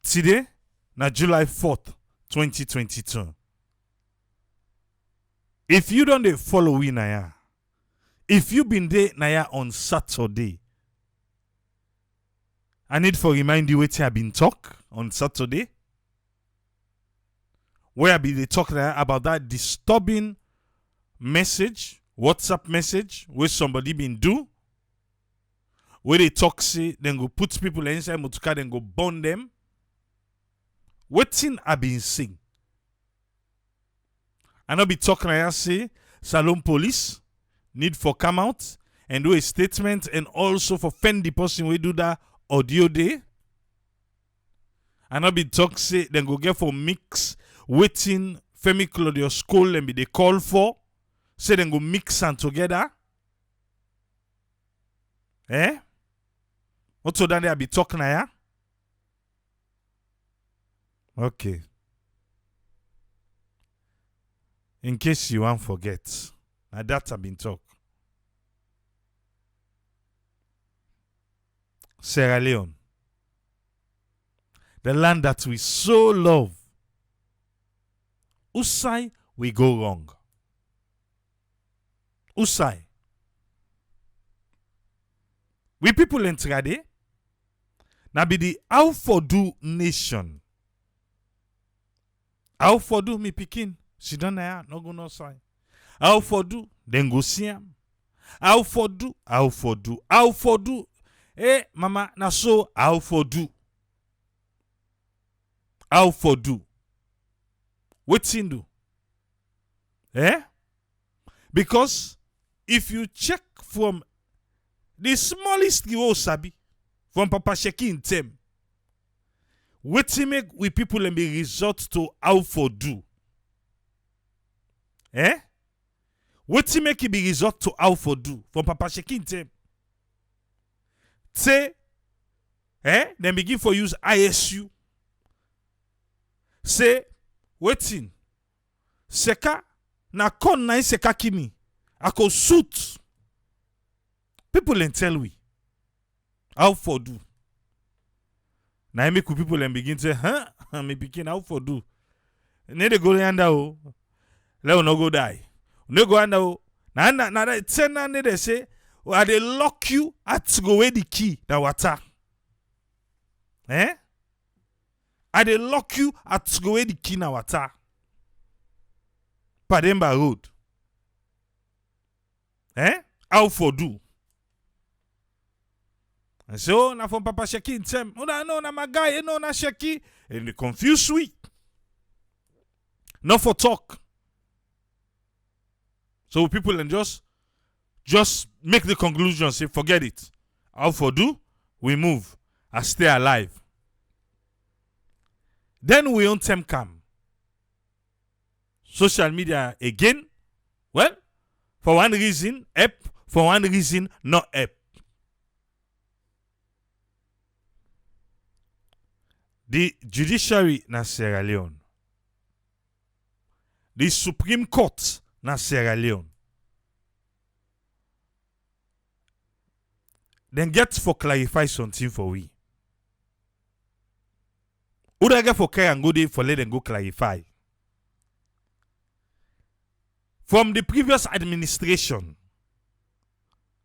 Today, na July 4th, 2022. If you don't follow we Naya, if you been there Naya on Saturday, I need to remind you what I been talk on Saturday. Where I been talk Naya about that disturbing message, WhatsApp message, where somebody been do. Where they talk say, then go put people inside motorcar, then go burn them. What thing I been saying? I not be talking I say Salon police need for come out and do a statement and also for fend the person we do that audio day. I not be talk say then go get for mix waiting Femi Claudius call and be they call for. Say then go mix and together. What so then I be talking I? Okay. In case you won't forget, now that I've been talk. Sierra Leone, the land that we so love. Usai we go wrong. Usai. We people in Trade, now be the how for do nation. How for do me pikin? She don't know, no go no sign. How for do? Then go see him. How for do? How for do? How for do? Eh, mama, na so how for do? How for do? What's in do? Because if you check from the smallest you sabi, from Papa Sheki in tem, what make we people and be resort to how for do? What make it be resort to how for do from Papa Shekin them? Say, then begin for use ISU. Say, waiting. Seka, na kon na seka kimi. Ako suit. People and tell we. How for do? Na I make people and begin say, me begin how for do. Ne de go yanda o. Let no go die. No go under. Na that ten they say, well, they lock you at go away the key that water. I they lock you at go away the key na water. Pademba road. How for do? And so na from Papa Sheki in tem. No na my guy, na Sheki. And they confuse we. Not for talk. So people and just make the conclusion, say forget it. How for do? We move. I stay alive. Then we on them come. Social media again. Well, for one reason, up. For one reason, not up. The judiciary na Sierra Leone. The Supreme Court na Sierra Leone. Then get for clarify something for we. Who get for care and go there for let them go clarify. From the previous administration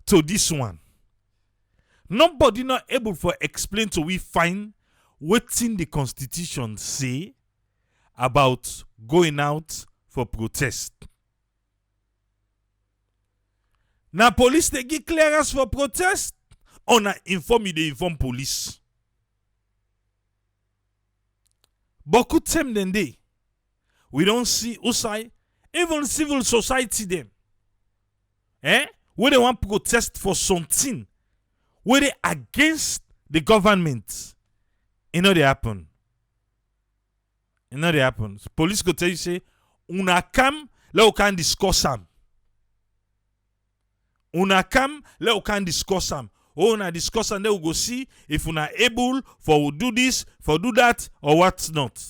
to this one, nobody not able for explain to we find what's in the constitution say about going out for protest. Now police they give clearance for protest or na inform you they inform police. But could them then they we don't see Usai even civil society them. Where they want protest for something where they against the government. It know they happen. It know they happen. So police go tell you say una come, let we can discuss them. Una come, let we can discuss them. Oh, una discuss and then we go see if una able for do this, for do that, or what not.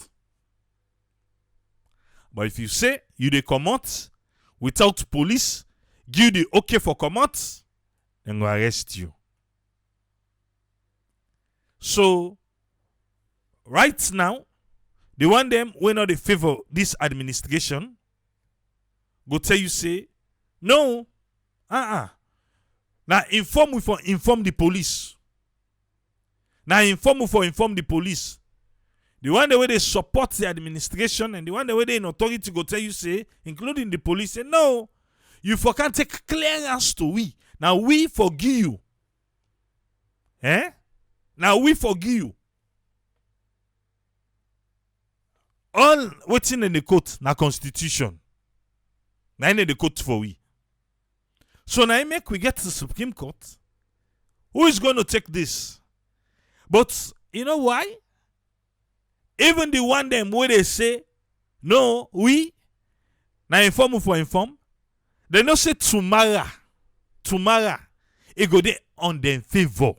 But if you say you dey come out without police, give the okay for come out, then go arrest you. So right now, the one them when not they favor this administration go tell you say, no, now inform we for inform the police. Now inform we for inform the police. The one the way they support the administration and the one the way they in authority go tell you say, including the police, say no, you for can't take clearance to we. Now we forgive you. Now we forgive you. All waiting in the court na constitution. Now in the court for we. So now make we get to the Supreme Court. Who is going to take this? But you know why? Even the one them where they say, no, we now inform for inform, they not say tomorrow, it go there on them favor.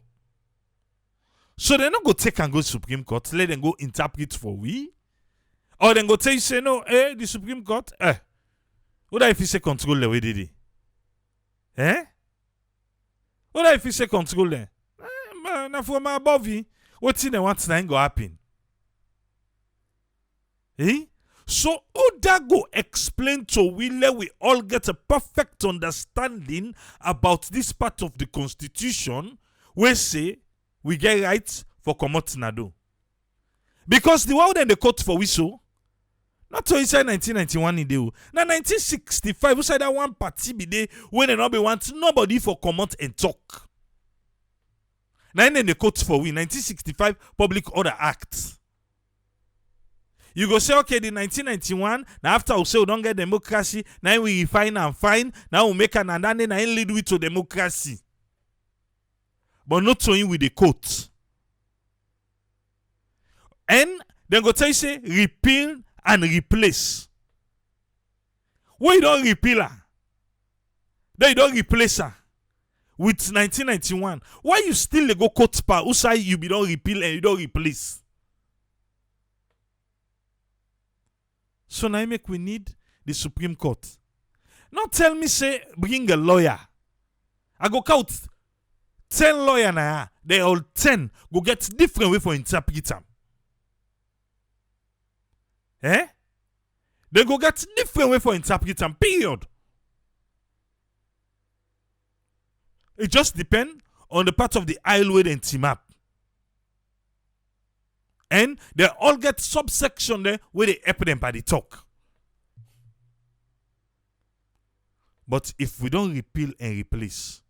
So they not go take and go to Supreme Court, let them go interpret for we. Or then go tell you say, no, the Supreme Court, what if you say control the way did it? What if you say control them? Now from above you, what's in the one thing go happen? So who that go explain to we let we all get a perfect understanding about this part of the constitution where say we get rights for comot nado. Because the one in the court for we so not to inside 1991 in the now 1965 we said that one party be there when they not be want nobody for comot and talk. Now in the court for we 1965 Public Order Act. You go say, okay, the 1991, now after we say we don't get democracy, now we refine and fine, now we make an and then lead we to democracy. But not to him with the court. And then go tell you say, repeal and replace. Why you don't repeal her? Then you don't replace her with 1991. Why you still go court power? Who say you be don't repeal and you don't replace? So now make we need the Supreme Court. Now tell me say bring a lawyer. I go count 10 lawyers now. They all 10 go get different way for interpret them. They go get different way for interpret them. Period. It just depends on the part of the aisle where they team up. And they all get subsection there where they help them by the talk. But if we don't repeal and replace,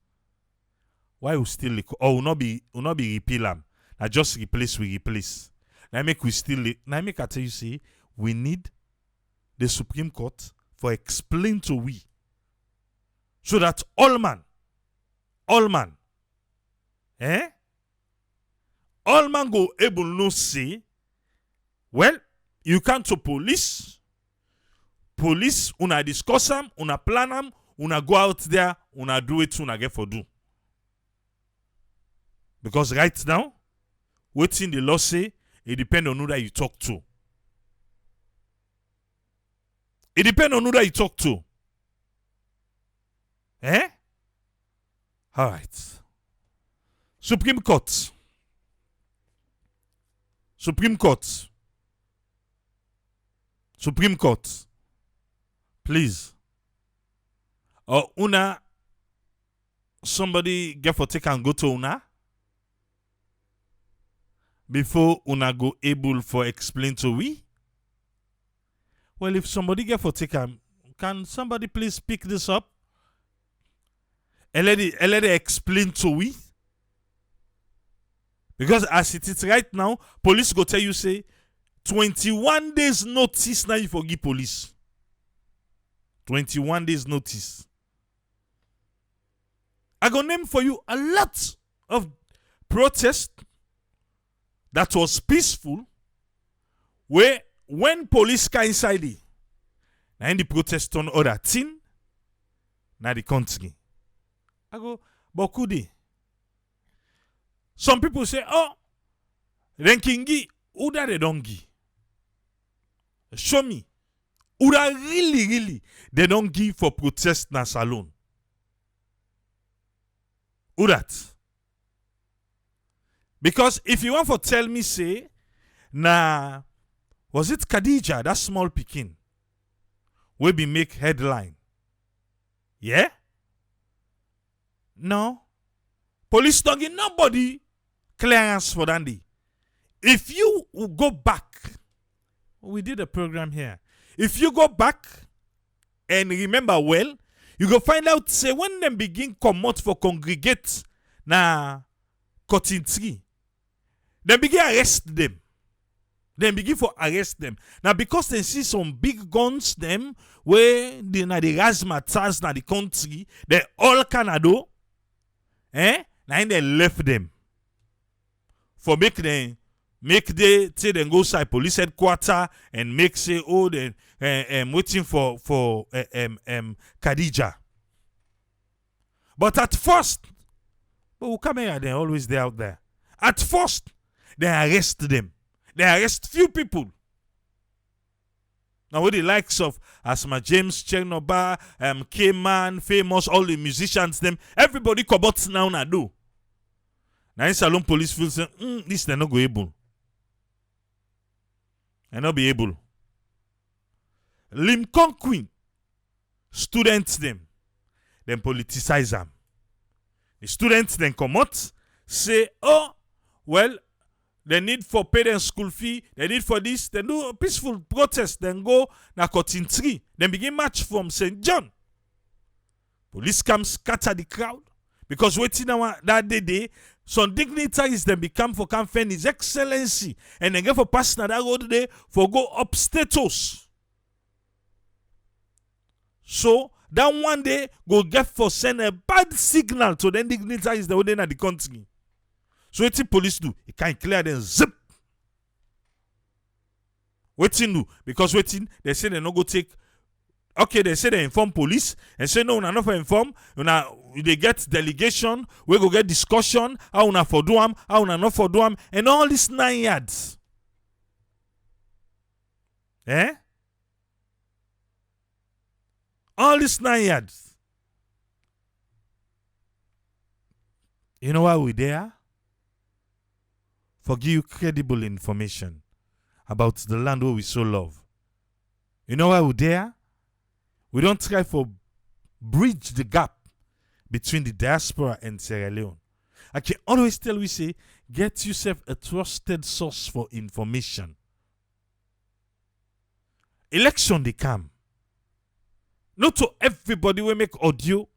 why we still or will not be repeal them? Now just replace, we replace. Now make we still now make I tell you see we need the Supreme Court for explain to we so that all man, all man go able no say, well, you come to police, una discuss them, una plan them, una go out there, una do it, una get for do. Because right now, waiting the law say, it depends on who that you talk to. It depends on who that you talk to. All right. Supreme Court. Please. Una, somebody get for take and go to una before una go able for explain to we. Well, if somebody get for take can somebody please pick this up and let it explain to we? Because as it is right now, police go tell you say 21 days notice now you forgive police. 21 days notice. I go name for you a lot of protest that was peaceful where when police come inside it, and the protest on other thing, now the country. I go, but could they? Some people say, oh, ranking who that they don't give. Show me. Who that really, they don't give for protest na salon. Who that? Because if you want to tell me, say, Na, was it Khadija, that small pikin, wey be make headline? Yeah? No. Police don't give nobody clearance for that day. If you go back, we did a program here. If you go back and remember well, you go find out, say, when them begin come out for congregate na cutting tree, they begin arrest them. Then begin for arrest them. Now, because they see some big guns, them, where they na the razzmatazz na the country, they all Canada, now they left them. For make they say them go side police headquarters and make say, oh, they waiting for Khadija. But at first, but we come here, they're always there out there. At first, they arrest them. They arrest few people. Now, with the likes of Asma James, Chernobyl, K-Man, Famous, all the musicians, them, everybody come out now and do. Now, in Salon police feel say, this they're not go able. They're not be able. Lincoln Queen, students them politicize them. The students then come out, say, oh, well, they need for pay their school fee, they need for this, they do a peaceful protest, then go na cutting tree, then begin march from St. John. Police come scatter the crowd, because waiting that day, some dignitaries then become for campaign His Excellency, and then get for pass na that road there for go up status. So, that one day go get for send a bad signal to the dignitaries that were in the country. So what the police do? It can clear them zip. Waiting do? Because waiting, they say they no go take. Okay, they say they inform police and say no, not for inform. They get delegation. We go get discussion. How una for do am? How una not for do am? And all these 9 yards. All these 9 yards. You know why we there? For give you credible information about the land where we so love. You know why we're there? We don't try for bridge the gap between the diaspora and Sierra Leone. I can always tell we say, get yourself a trusted source for information. Election they come. Not to everybody will make audio.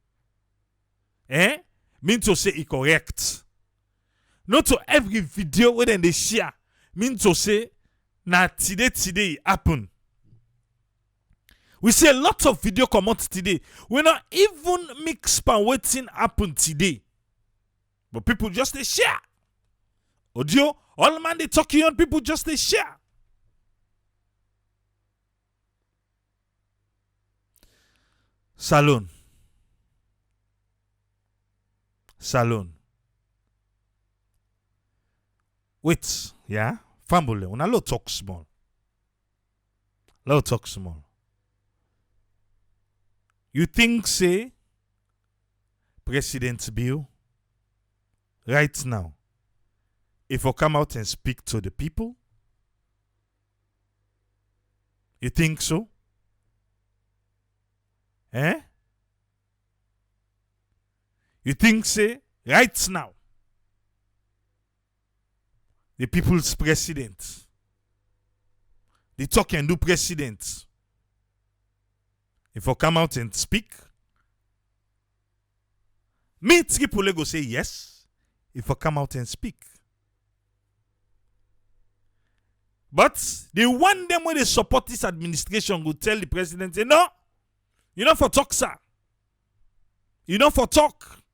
Mean to say it correct. Not to every video where they share mean to say na today happen. We see a lot of video come out today. We not even mix pan waiting happen today. But people just they share. Audio, all man they talking on, people just they share. Salon. Wait, yeah? Family, una lo talk small. You think, say, President Bill, right now, if I come out and speak to the people, you think so? You think, say, right now, the people's president, the talk and do president, if I come out and speak, me Tripoli go say yes, if I come out and speak. But the one them when they support this administration will tell the president, say, no, you're not for talk, sir. You're not for talk.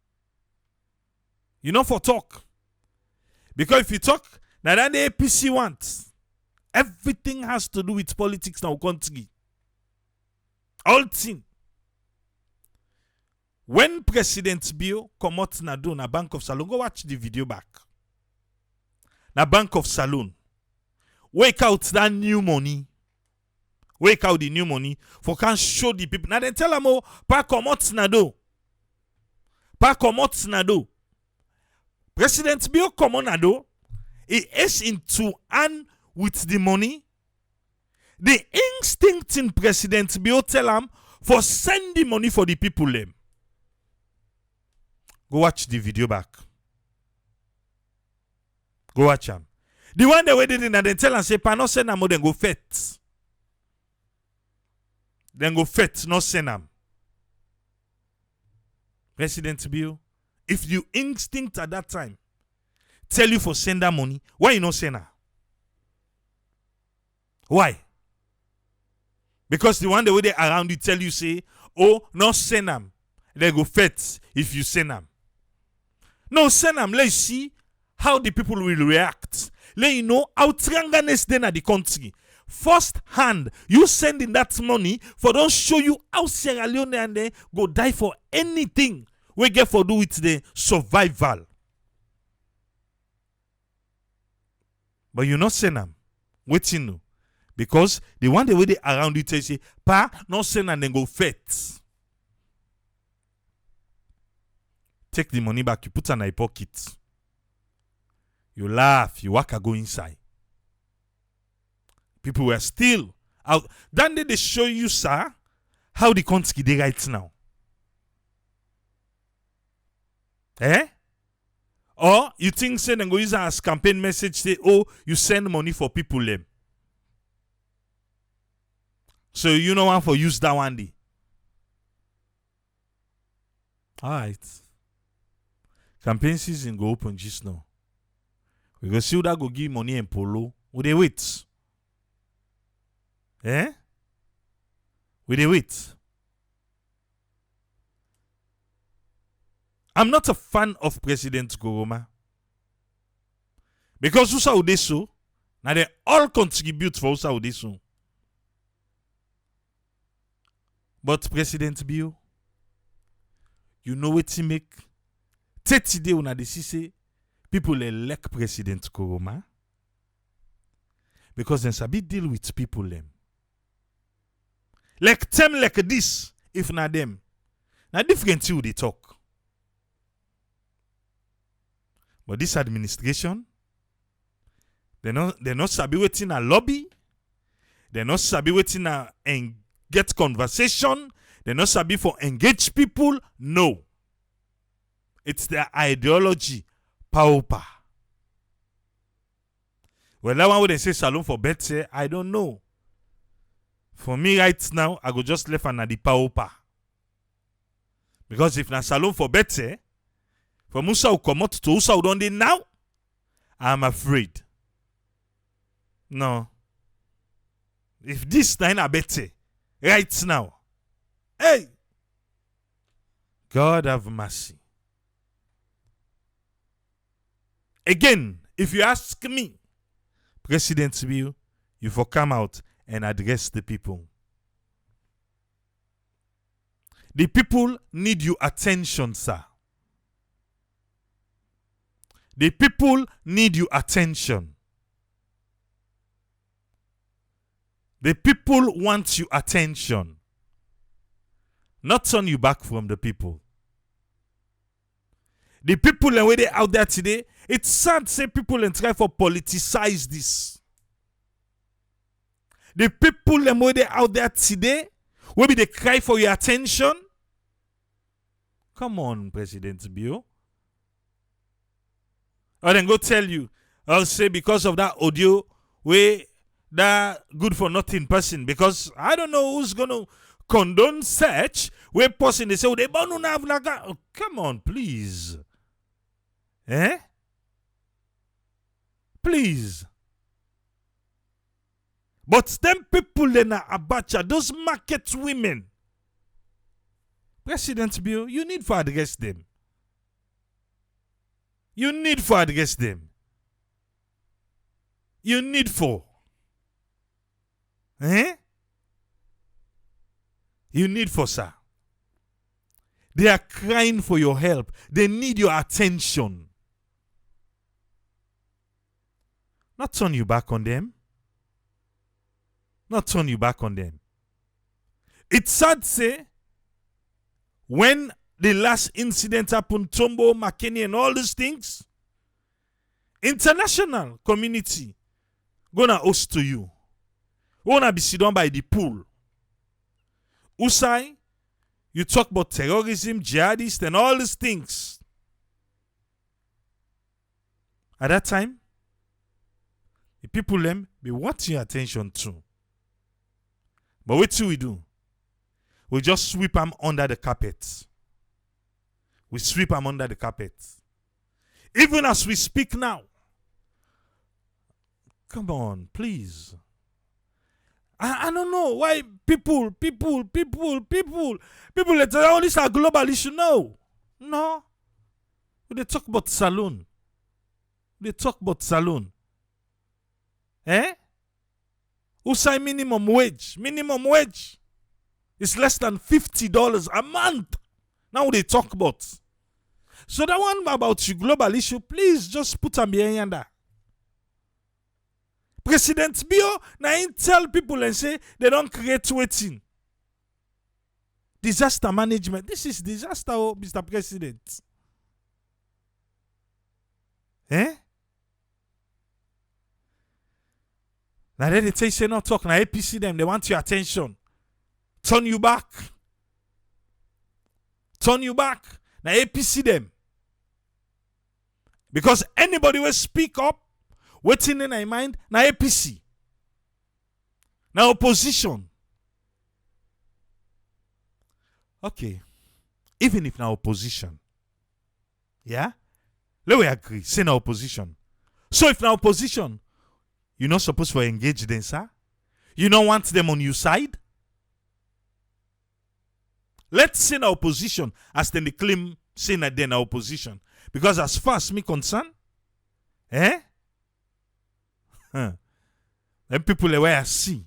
Because if you talk, now that the APC wants, everything has to do with politics in our country. All thing. When President Bill come out na Bank of Salon, go watch the video back. Na Bank of Salon. Wake out that new money. Wake out the new money for can show the people. Now they tell them, oh, pa come out na do. President Bill come on na do. It is into and with the money, the instinct in President Bio tell him for send the money for the people them. Go watch the video back. Go watch him. The one they waited in and they tell and say, "Pa no send them, then go fet." Then go fet, no send them. President Bio, if you instinct at that time tell you for send that money, why you not send her? Why? Because the one the way they around you tell you say, "Oh, no send them." They go fet if you send them. No, send them. Let's see how the people will react. Let you know how trianganes then at the country. First hand, you sending that money for don't show you how Sierra Leone and they go die for anything we get for do with the survival. But you not send them. Waiting no. Because the one the way they around you tell you say, "Pa, not send and then go fet." Take the money back, you put it in your pocket. You laugh, you walk and go inside. People were still out. Then they show you, sir, how the country they right now. Eh? Or you think say then go use as campaign message say, "Oh, you send money for people them." So you know one for use that one day. Alright. Campaign season go open just now. We go see who that go give money and polo. We dey wait. Eh? We dey wait. I'm not a fan of President Goroma. Because Usa Udeso, now they all contribute for Usa Udeso. But President Bio, you know what he make? 30 days on a say people elect President Goroma because they sabi deal with people them. Like them like this, if not them. Now different thing they talk. But this administration, they not sabi waiting a lobby. They not sabi waiting a get conversation. They not sabi for engage people. No. It's their ideology. Paupa. Well, that one when they say salon for better, I don't know. For me right now, I go just left and the paupa. Because if na salon for better, for Musa will come out to Usa don't they now, I'm afraid. No. If this time are better, right now, hey, God have mercy. Again, if you ask me, President Bill, you for come out and address the people. The people need your attention, sir. The people need your attention. The people want your attention. Not turn you back from the people. The people and where they out there today, it's sad to say people and try for politicize this. The people and where they out there today, where they cry for your attention. Come on, President Bio. Or then go tell you, I'll say because of that audio, we that good for nothing person. Because I don't know who's gonna condone search where person they say, oh, they don't have like that. Oh, come on, please. Eh? Please. But them people then are abacha, those market women. President Bill, you need to address them. You need to address them. You need for. Eh? You need for, sir. They are crying for your help. They need your attention. Not turn you back on them. Not turn you back on them. It's sad to say, when the last incident happened, Tombo, McKinney, and all these things, international community gonna host to you. Wanna be sit down by the pool. Usai, you talk about terrorism, jihadists, and all these things. At that time, the people them be want your attention too. But what do we do? We just sweep them under the carpet. We sweep them under the carpet. Even as we speak now. Come on, please. I don't know why people let all this are global issue. No. They talk about saloon. Who say minimum wage? Minimum wage is less than $50 a month. Now they talk about. So that one about your global issue, please just put them behind that. President Bio now tell people and say they don't create waiting. Disaster management. This is disaster, Mr. President. Now then they tell you say no talk. Now APC them, they want your attention. Turn you back. Now APC them. Because anybody will speak up, waiting in their mind, now APC. Now opposition. Okay. Even if now opposition. Yeah? Let me agree. Say now opposition. So if now opposition, you're not supposed to engage them, sir? You don't want them on your side? Let's say now opposition as then they claim saying that they're now opposition. Because as far as me concerned, them people the way I see,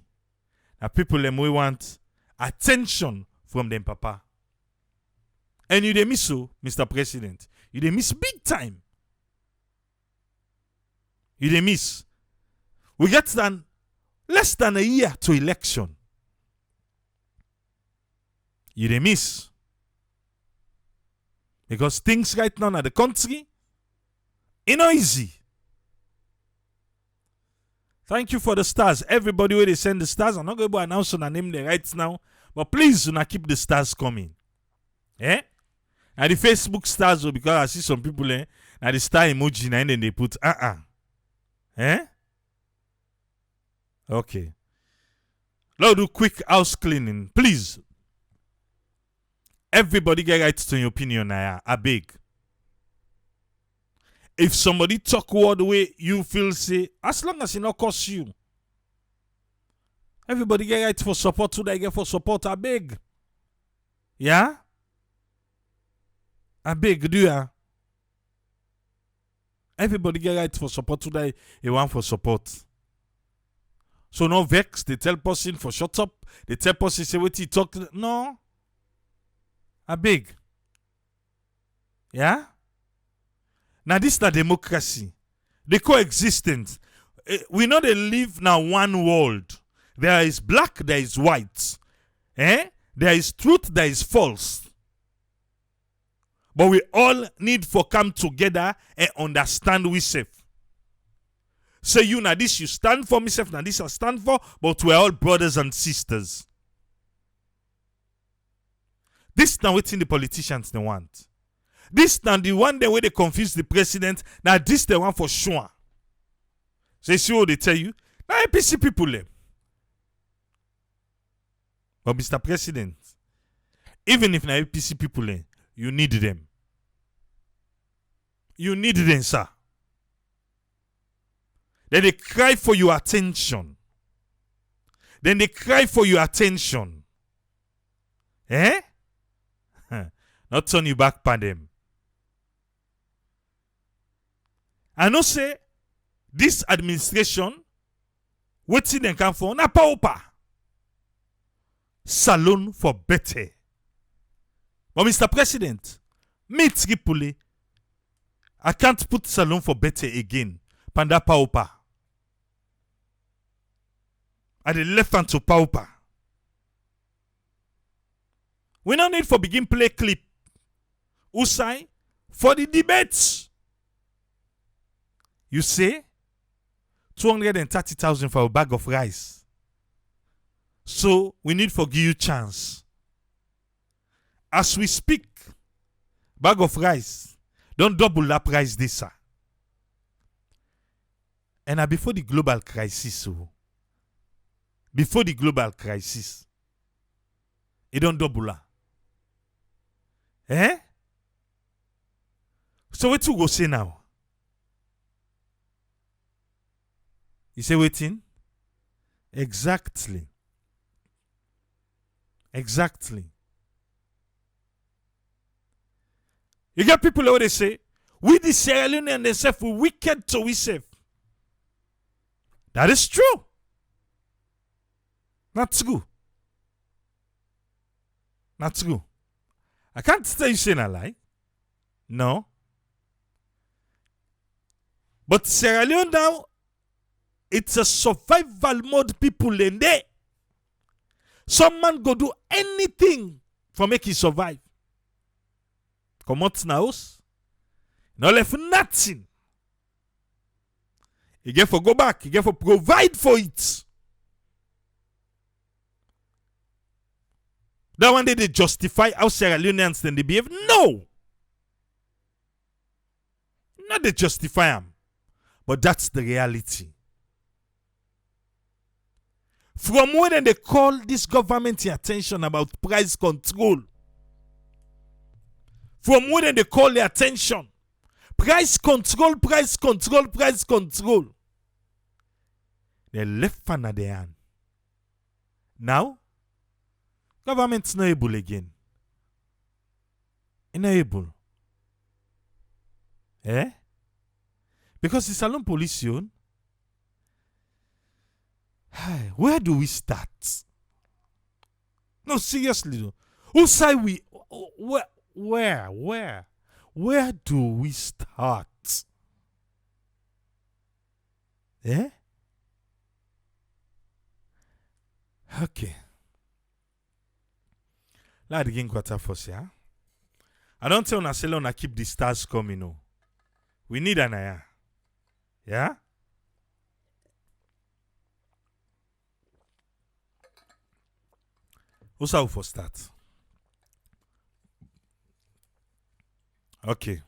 the people them we want attention from them, papa. And you they miss so, Mr. President. You they miss big time. You they miss. We get less than a year to election. You they miss. Because things right now in the country, it's not easy. Thank you for the stars. Everybody where they send the stars, I'm not going to announce on a name there right now, but please do not keep the stars coming. And the Facebook stars, because I see some people and the star emoji and then they put Okay. Let's do quick house cleaning, please. Everybody get right to your opinion, I beg. If somebody talk word the way you feel, say, as long as it not cost you. Everybody get right for support, so they get for support, I beg. Yeah? I beg, do ya? Everybody get right for support, so they want for support. So no vex, they tell person for shut up, they tell person say what he talk. No. I beg. Yeah? Now this is the democracy. The coexistence. We know they live now one world. There is black, there is white. There is truth, there is false. But we all need for come together and understand we safe. Say you now this you stand for, myself now this I stand for, but we're all brothers and sisters. This now waiting the politicians they want. This now the one day where they confuse the president. Now this the one for sure. So you see what they tell you? Now APC people them. But Mr. President, even if now APC people them, you need them. You need them, sir. Then they cry for your attention. Not turn you back on them. I know say this administration waiting and come for na paupa. Salon for better. But Mr. President, me Tripoli, I can't put salon for better again. Panda paupa. At the left hand to paupa. We no need for begin play clip. Usai for the debates. You say 230,000 for a bag of rice. So we need for give you chance. As we speak, bag of rice don't double that price this, sir. And before the global crisis, before the global crisis, it don't double that. Eh? So what you go say now? You say waiting? Exactly. Exactly. You get people who they say, we the Sierra Leone and they say we wicked to we safe. That is true. That's good. That's good. I can't tell you saying a lie. No. But Sierra Leone now, it's a survival mode people in there. Some man go do anything for make he survive. Come out in the house. No left nothing. He get for go back. He get for provide for it. That one day they justify how Sierra Leoneans then they behave. No. Not they justify them. But that's the reality. From when they call this government the attention about price control. From when they call the attention. Price control, price control, price control. They left fan at their hand. Now, government's not able again. It's not able. Eh? Because it's a long pollution. Where do we start? No, seriously though. Who say we where do we start? Eh? Okay. Let's begin quarter first, yeah? I don't tell Nasela keep the stars coming, no. We need an eye. Yeah? Who's out for start? Okay.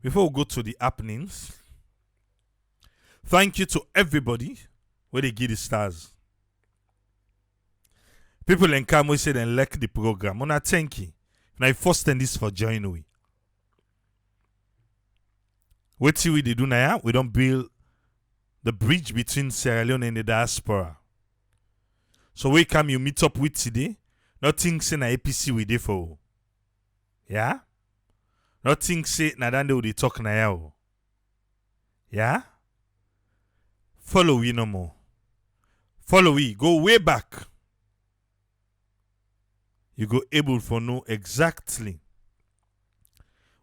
Before we go to the happenings, thank you to everybody where they give the stars. People in Kamo say they like the program. I thank you. And I first and this for join we. What see we do now? We don't build the bridge between Sierra Leone and the diaspora. So we come you meet up with today. Nothing say na APC we dey for. Yeah? Nothing say na dande we dey talk na ya. Yeah? Follow we no more. Follow we. Go way back. You go able for know exactly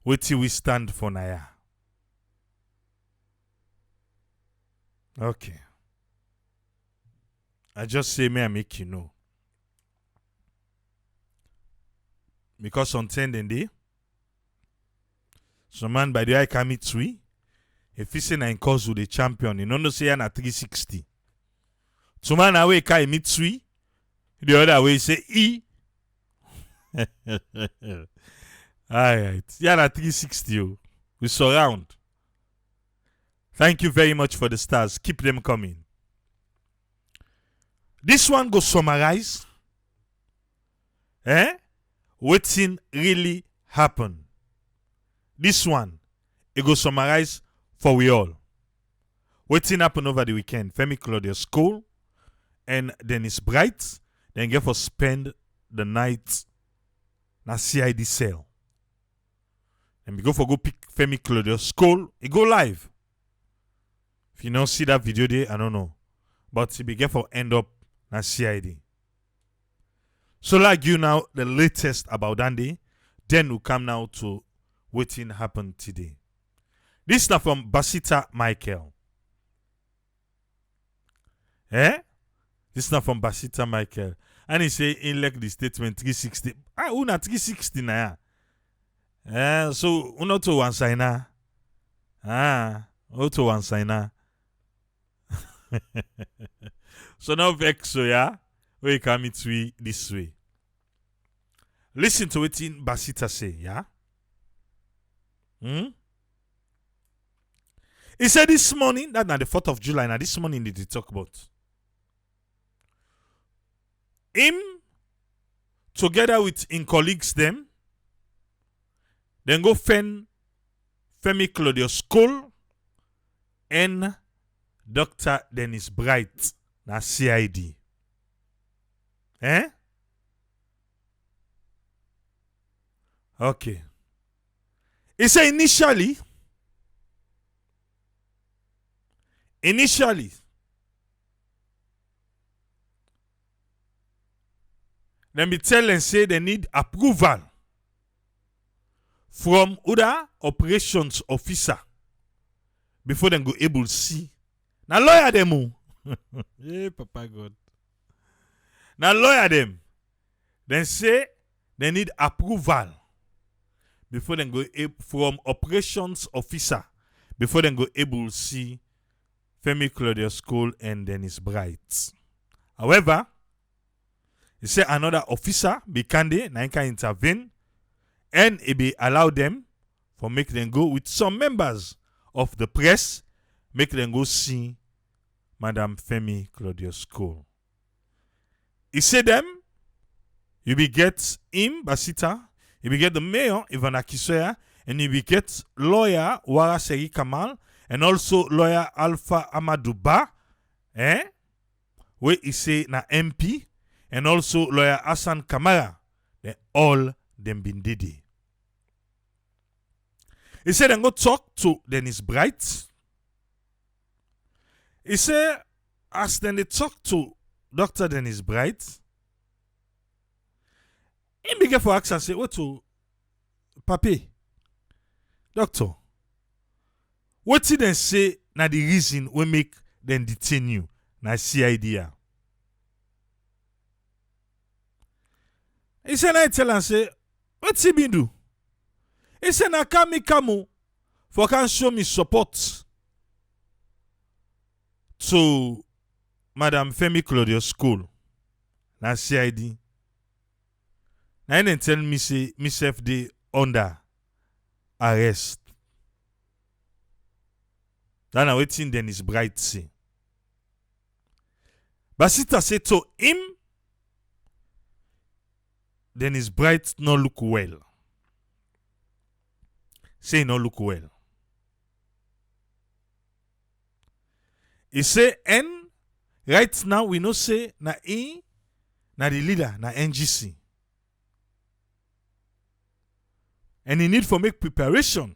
what we stand for na ya. Okay. I just say me I make you know. Because on 10 day, some man by the eye come meet we. If he say na in cause with the champion, you know say na 360. Some man away can meet we. The other way say E. Alright. Yeah, na 360. We surround. Thank you very much for the stars. Keep them coming. This one go summarize. What's really happened. This one, it go summarize for we all. What's happened over the weekend? Femi Claudius school and Dennis Bright. Then get for spend the night na CID cell. And we go for go pick Femi Claudius school. It go live. If you don't see that video there, I don't know. But it be get for end up na CID. So like you now the latest about Dandy, then we come now to what happened today. This is from Basita Michael. This is from Basita Michael. And he say in like the statement 360. Una 360 na ya. So uno to one signer. To one signer. So now vex so yeah, we come it we this way. Listen to what in Basita say, yeah? He said this morning, that na the 4th of July, now this morning did he talk about. Him, together with in colleagues them, then go Femi Claudius school and Dr. Dennis Bright na CID. Eh? Okay. He said initially, let me tell and say they need approval from other operations officer before they go able to see. Now lawyer them. Hey, Papa God. Now lawyer them. Then say they need approval before they go from operations officer before they go able to see Femi Claudius School and Dennis Bright. However, he said another officer, Bikande, Naika intervene and it be allow them for make them go with some members of the press, make them go see Madam Femi Claudius School. He said them, you will get him, Basita, you will get the mayor, Ivan Akisoya, and you will get lawyer Wara Seri Kamal, and also lawyer Alpha Amadouba, where he say na MP, and also lawyer Hassan Kamara. They all them been did. He said, I'm going to talk to Dennis Bright. He said, as then they talk to Dr. Dennis Bright, he began for ask and say, what to Papi, doctor, what did they say na the reason we make them detain you? Na CID. He said, I tell and say, what's he been do? He said, na kamu for can show me support to Madam Femi Claudius School. Na CID. Now he tell me say myself dey under arrest. That na wetin Dennis Bright say. Basita say to him, Dennis Bright no look well. Say no look well. He say, and right now we know say na the leader na NGC. And he need for make preparation,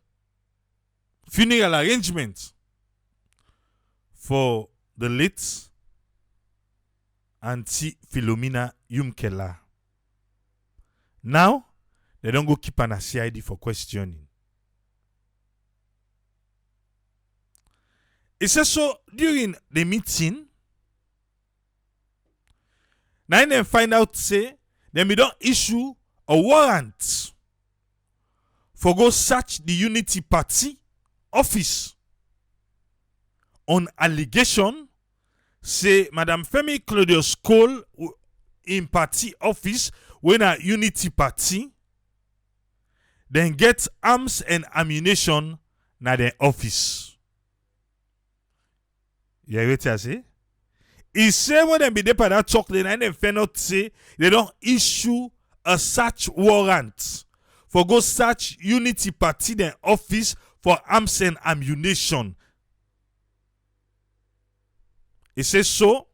funeral arrangement for the late Auntie Philomena Yumkela. Now, they don't go keep an CID for questioning. He says so during the meeting, now they find out say then we don't issue a warrant for go search the Unity Party office on allegation say Madam Femi Claudius School in party office when a Unity Party then get arms and ammunition na their office. You hear what I say? He say when they be there for that talk, then they find out say they don't issue a search warrant for go search Unity Party their office for arms and ammunition. He says so,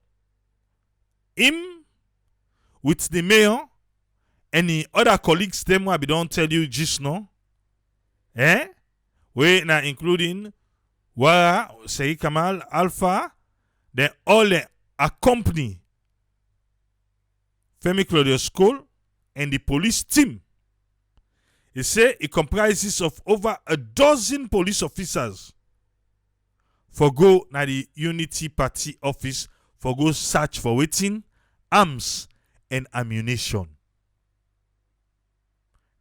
him with the mayor and the other colleagues, them will be don't tell you just now. We now including Wara, Seri Kamal, Alpha, they all accompany Femi Claudius School and the police team. He say it comprises of over a dozen police officers for go na the Unity Party office for go search for waiting arms and ammunition.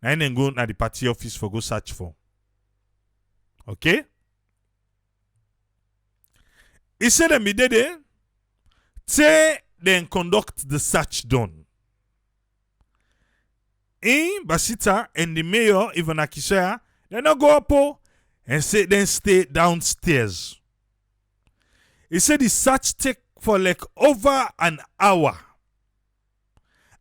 Now then go na the party office for go search for. Okay? He said that me did it Say then conduct the search done. In Basita and the mayor, Ivana Kisaya, they not go up and say then stay downstairs. He said the search take for like over an hour.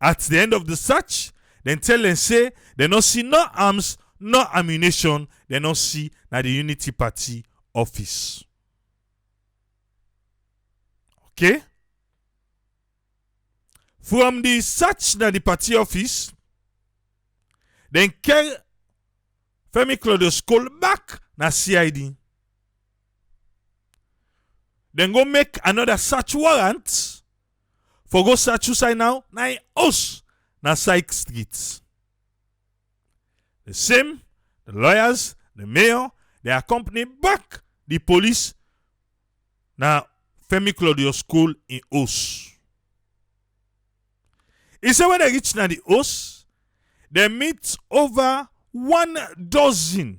At the end of the search, then tell and say they not see no arms, no ammunition, they not see na the Unity Party office. Okay? From the search na the party office, then carry Femi Claudius call back na CID. Then go make another search warrant for go search you side now na house na Syke Street. The same, the lawyers, the mayor, they accompany back the police na Femi Claudius school in house. He said when they reach na the house, they meet over 12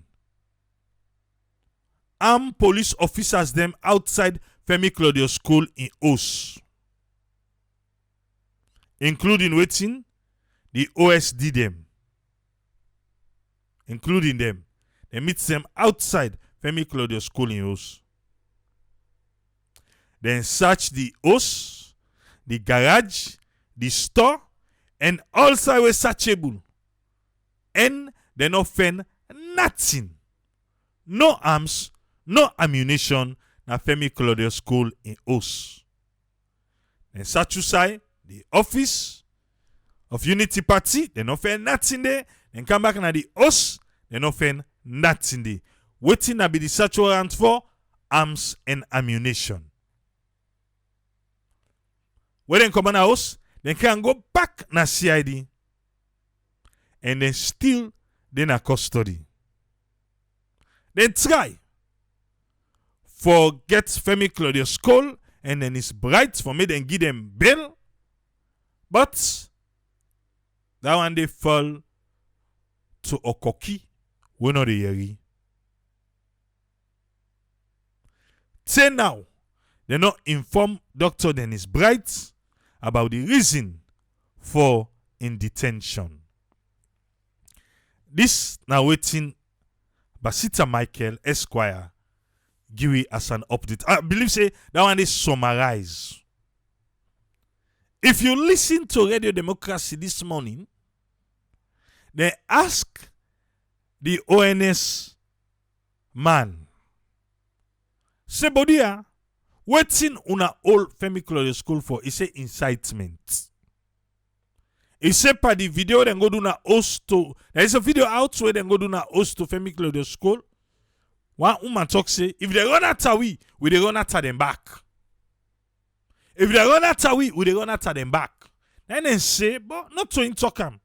armed police officers them outside Femi Claudius school in house, including waiting the OSD them, including them. They meet them outside Femi Claudius school in house. Then search the house, the garage, the store, and also was searchable. And they not find nothing. No arms, no ammunition na Femi Claudius school in house. Then search inside the office of Unity Party, they not find nothing there. Then come back na the house, they not find nothing there. Waiting na be the search warrant for arms and ammunition. When they come in the house, they can go back na CID and then still they na custody. They try for get Femi Claudius school and then it's bright for me then give them bail, but that one they fall to Okoki we know the yeri. Say now they not inform Dr. Dennis Bright about the reason for in detention. This now waiting Basita Michael Esquire give it as an update. I believe say that one is summarize. If you listen to Radio Democracy this morning, they ask the ONS man, say Bodia, waiting una old Femi Claudius school for? He say incitement. He say pa the video then go do na host to. There is a video out where then go do na host to Femi Claudius school. One woman talk say if they run after we they run after them back. If they run after we they run after them back. Then they say, but not to him talk him.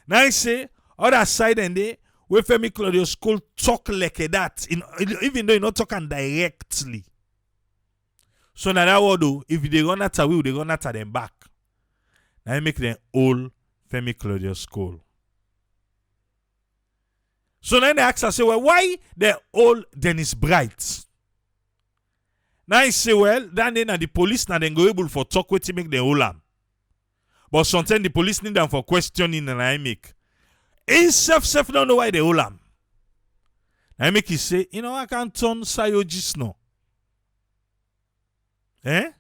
Now he say other side and they where Femi Claudius school talk like that even though he not talking directly. So now that what do if they run after we they run after them back. Now I make them all Femi Claudius school. So then they ask us, say, well, why they all Dennis Bright? Now I say, well, then the police now then go able for talk with to make the whole am. But sometimes the police need them for questioning and I make. In self don't know why they whole am. I make it say, you know, I can't turn Sayo no. Eh?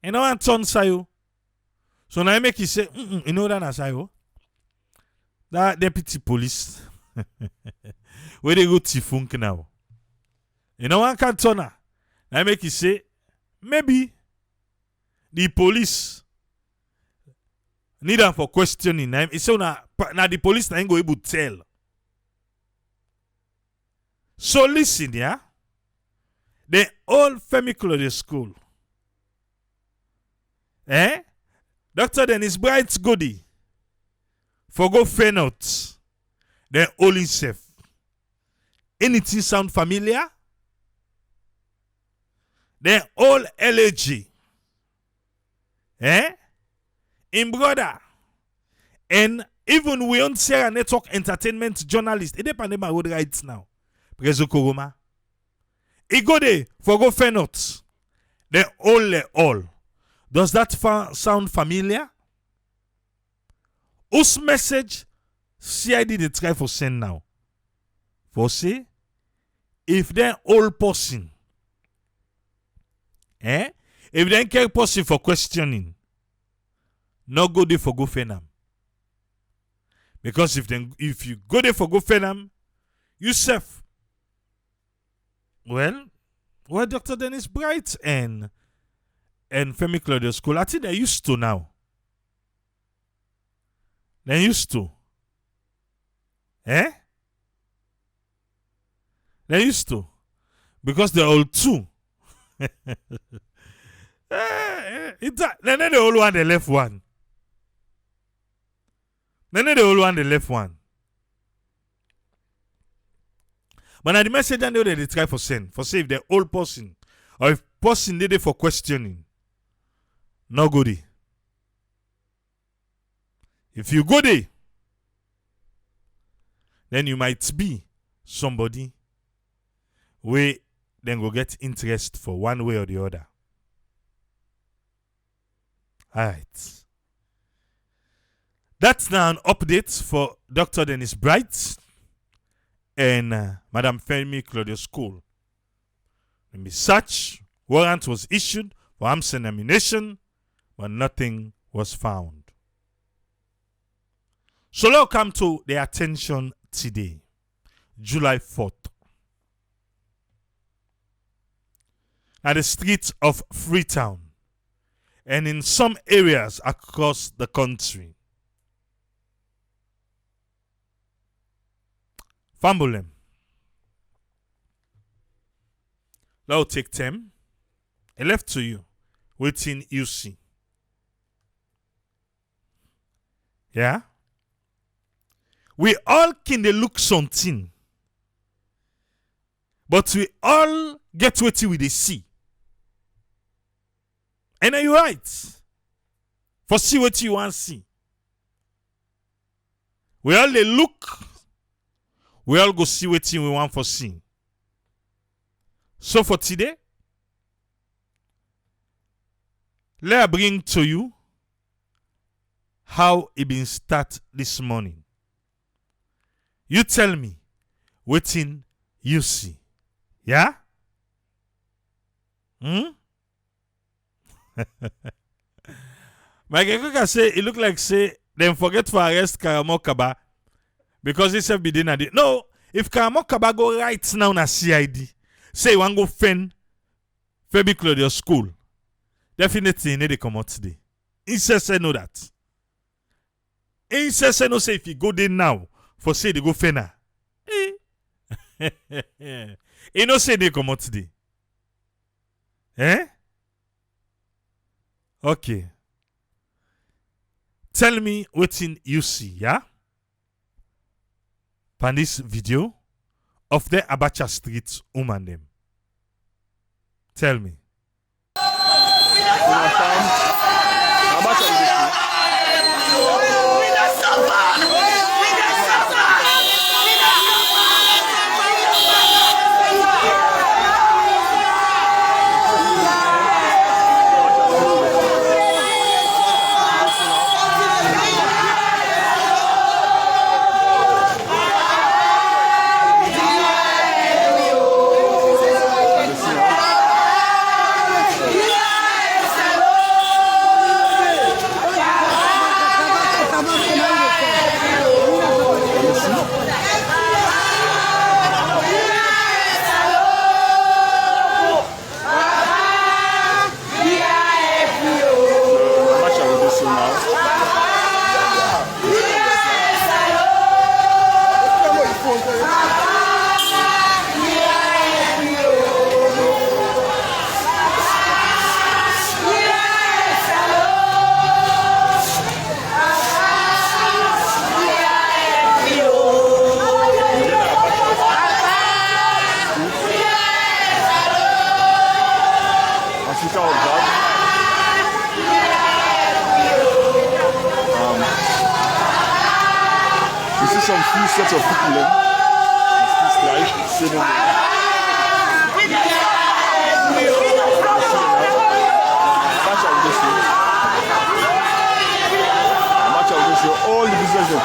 You know, I turn Sayo. So now I make it say, you know that Sayo? That deputy police. Where they go Tifunk now? You know, I can't turn her. I make it say, maybe the police need them for questioning. He say, now the police ain't go able to tell. So listen, yeah. The old Femi Claudius school. Eh? Dr. Dennis Bright's goodie. For go fair out. Then all himself. Anything sound familiar? Then all LAG. Eh? In brother. And even we on Sierra Network Entertainment journalist. It depends on my road rights now. Because He go there for go fair notes. Then all. Does that sound familiar? Whose message CID they try for send now? For say, if they're old person, if they care person for questioning, no go there for go fenam. Because if you go there for go fenam, you self. Well, Dr. Dennis Bright and Femi Claudius school, I think they're used to now. They're used to. They're used to. Because they're all two. They're not the only one, the left one. They're not the only one, the left one. But now the message I know that they try for send. For say if they're old person, or if person did it for questioning, no go there. If you go there, then you might be somebody where then go get interest for one way or the other. Alright. That's now an update for Dr. Dennis Bright and Madam Femi Claudius School. The search warrant was issued for arms and ammunition, but nothing was found. So now come to the attention today, July 4th. At the streets of Freetown and in some areas across the country. Fambolem. Now take time. I left to you. Waiting you see. Yeah? We all can look something. But we all get what we see. And are you right? For see what you want to see. We all look. We all go see what we want for see. So for today, let me bring to you how it been start this morning. You tell me what you see. Yeah? My Gekaka say it look like say them forget to arrest Karamo Kaba because he said be dinner. No, if Karamo Kaba go right now na CID, say you want go fend Femi Claudius school, definitely he need to come out today. He says say no that. He says say no say if you go there now for say they go fena. He no say they come out today. Okay. Tell me what you see, yeah? Pan this video of the Abacha Street woman them. Tell me. Some few sets of people sitting there.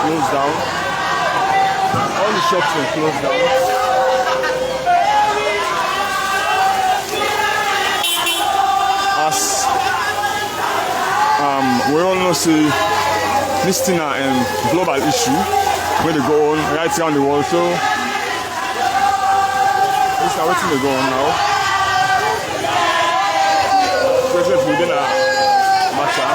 closed down. All the shops been closed down. As we all know, see this thing a global issue where they go on right around the world. So this is what they go on now. President within a matter.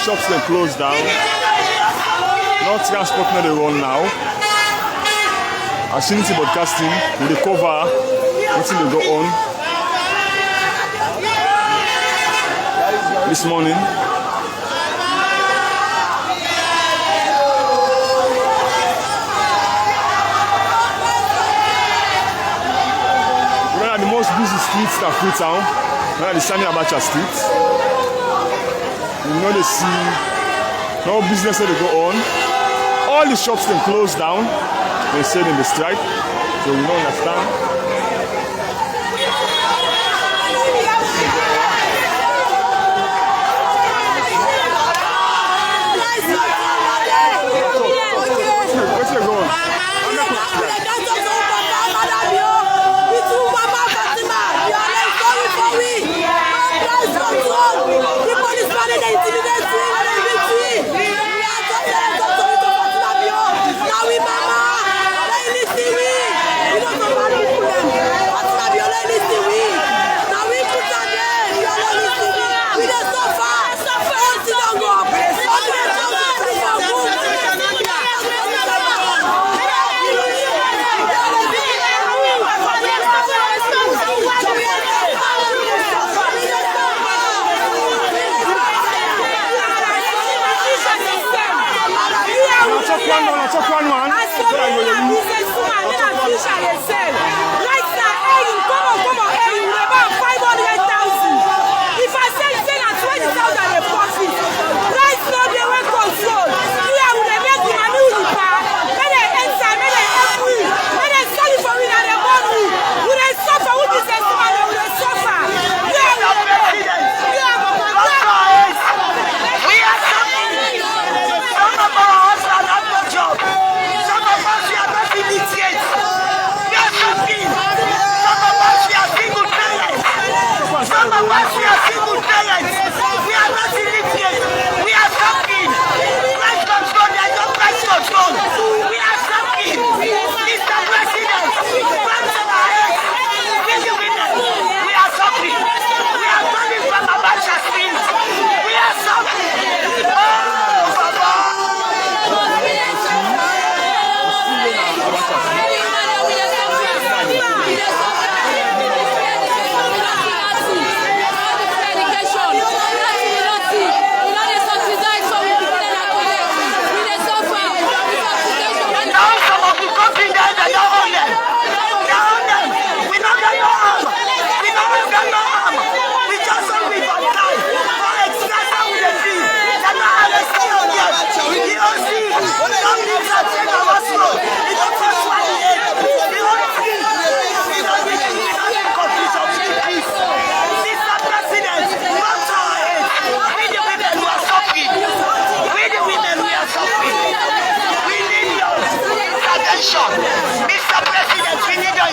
Shops then closed down. No transport not they run now. Affinity broadcasting with the cover, nothing they go on. This morning. One of the most busy streets in Freetown, one of the Sani Abacha streets. You know they see no business that they go on. All the shops then closed down. They said in the strike. So we don't understand. Where's they going?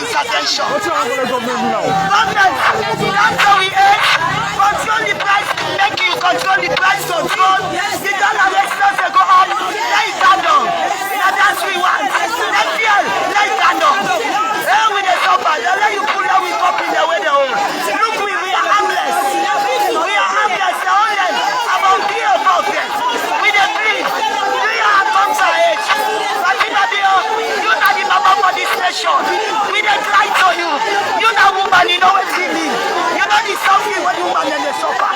Detention. What's wrong with the government now? Government, that's how we aim. Control the price, make you control the price control. The dollar extras they go up, let it stand down. That's what we want. Let fuel, let it stand down. Here with the suffer, they let you pull out with up in the way they hold. Look, we are harmless. We are harmless. The only about 3 or 4 years. We the breed. We are amongst our age. But you know the mama for this nation. We the right on you. You know woman, you know what you mean. You know the suffering when you man and the suffer.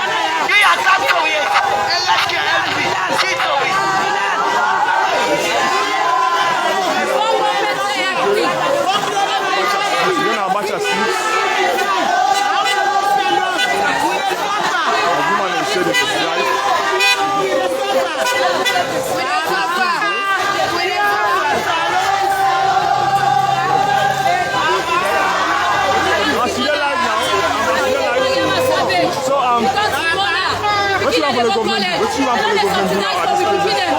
want for the government? What you want for the government do now at this present?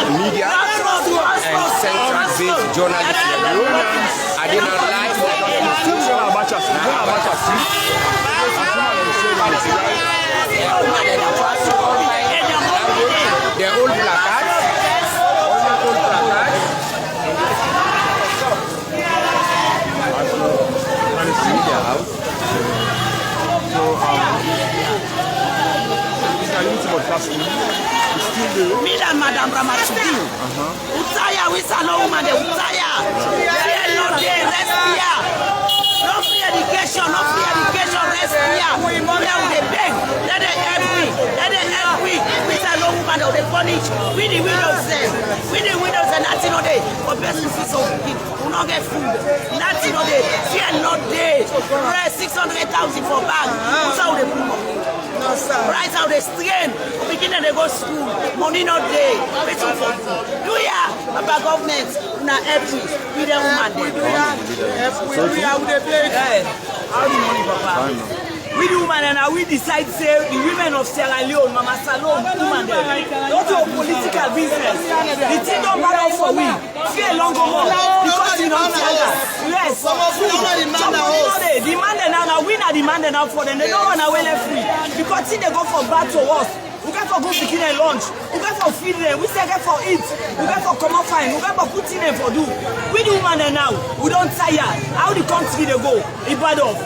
Media and central-based journalists. I did not like the old placards. Media house. Me and Madame Ramatsuki. Utaya, we say no woman, Utaya. No day, rest here. No free education, rest here. We beg. Let them help me. We say no woman, they punish. We the widows and nothing no day. For person so we not get food. Nothing no day. Fear no day. Rest 600,000 for bag. Who's how they put right how they strain, beginning they go school, money not day, waiting for do ya about government, now every we the woman we are with the play. How the money papa? We the woman and we decide say the women of Sierra Leone, Mama Salome, woman there. Not your political business. The thing don't matter for we. Fear long more because you don't tell us. Yes. Demand now we not demand now for them. They don't want to well free because see they go for bad to us. We get for go begin a lunch. We get for feed them. We say get for eat. We get for come up fine. We get for put in them for do. We the woman now. We don't tire. How the country they go? It bad off.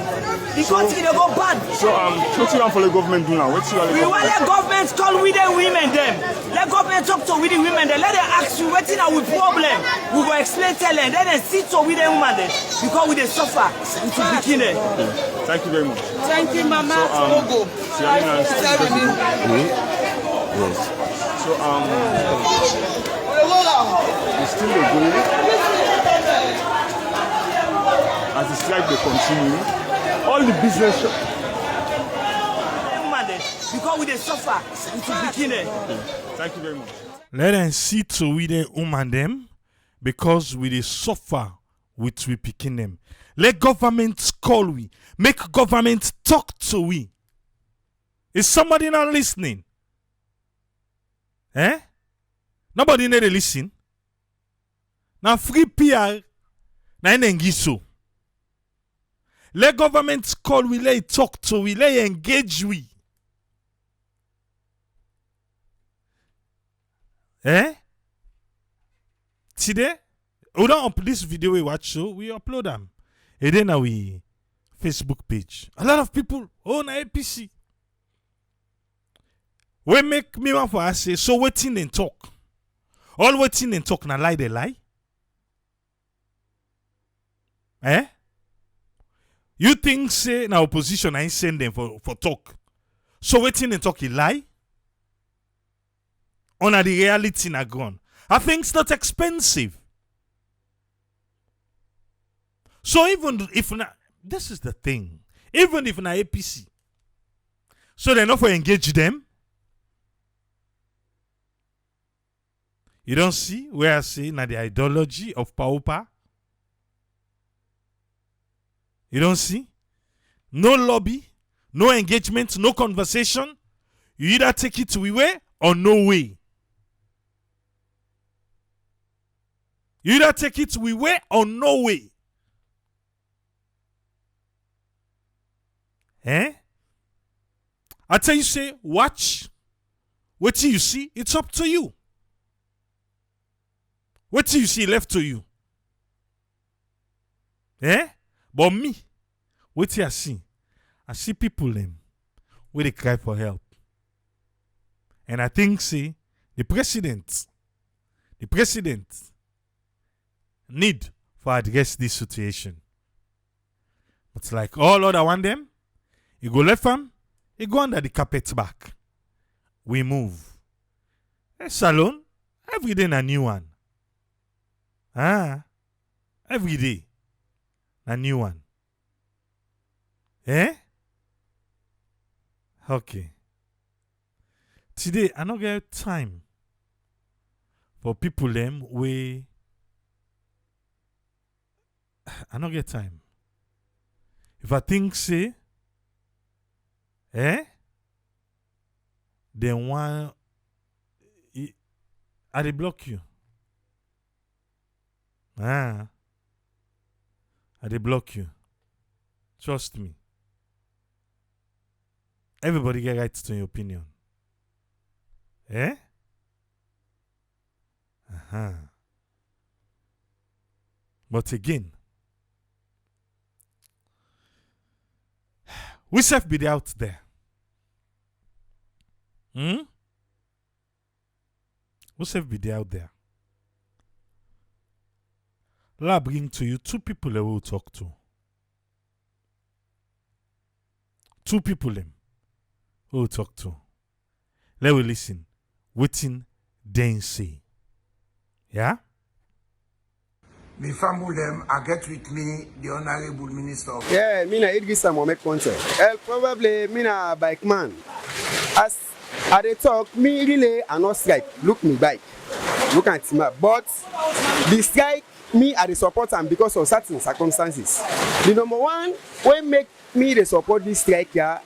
The country they go bad. So what you want for the government do now? We want the government call with the women them. Let government talk to with the women them. Let them ask you what's our problem. We will explain tell them. Let them sit to with the women them. Because we they suffer into beginning. Thank you very much. Thank you, Mama. Yes. So we still go as the strike they continue. All the business because we they suffer into beginning. Thank you very much. Let them see to we the woman them because we they suffer with we picking them. Let government call we. Make government talk to we. Is somebody not listening? Eh? Nobody need to listen. Now free PR na so. Let government call we, let talk to we, let engage we. Eh? Today, we don't upload this video we watch so we upload them. And then our Facebook page. A lot of people own APC. We make me one for us say, so waiting and talk. All waiting and talk, na lie they lie. Eh? You think say na opposition I ain't send them for talk. So waiting and talk, he lie? On the reality na gone. I think it's not expensive. So even if na, this is the thing. Even if na APC, so they not for engage them. You don't see where I say na the ideology of Paupa. You don't see? No lobby, no engagement, no conversation. You either take it we way or no way. You either take it we way or no way. Eh? I tell you, say, watch. What you see, it's up to you. What do you see left to you? Eh? But me, what I see people where they cry for help. And I think see the president need for address this situation. But like all other one them, you go left them, you go under the carpet back. We move. A salon, every day a new one. Every day a new one. Eh? Okay. Today, I don't get time for people them way. I don't get time. If I think say, then one, I dey block you. I dey block you. Trust me. Everybody get right to your opinion. But again, we self be out there. We self be out there. Let me bring to you two people I will talk to. Two people them we will talk to. Let we listen. Waiting, then say. Yeah? Before them, I get with me the Honorable Minister of... Yeah, me na Idris Mohammed Conte. Probably me na bike man. As I dey talk, me really are not strike. Look me bike. Look at me. But the strike, me I dey support am because of certain circumstances. The number one, what make me dey support this strike here,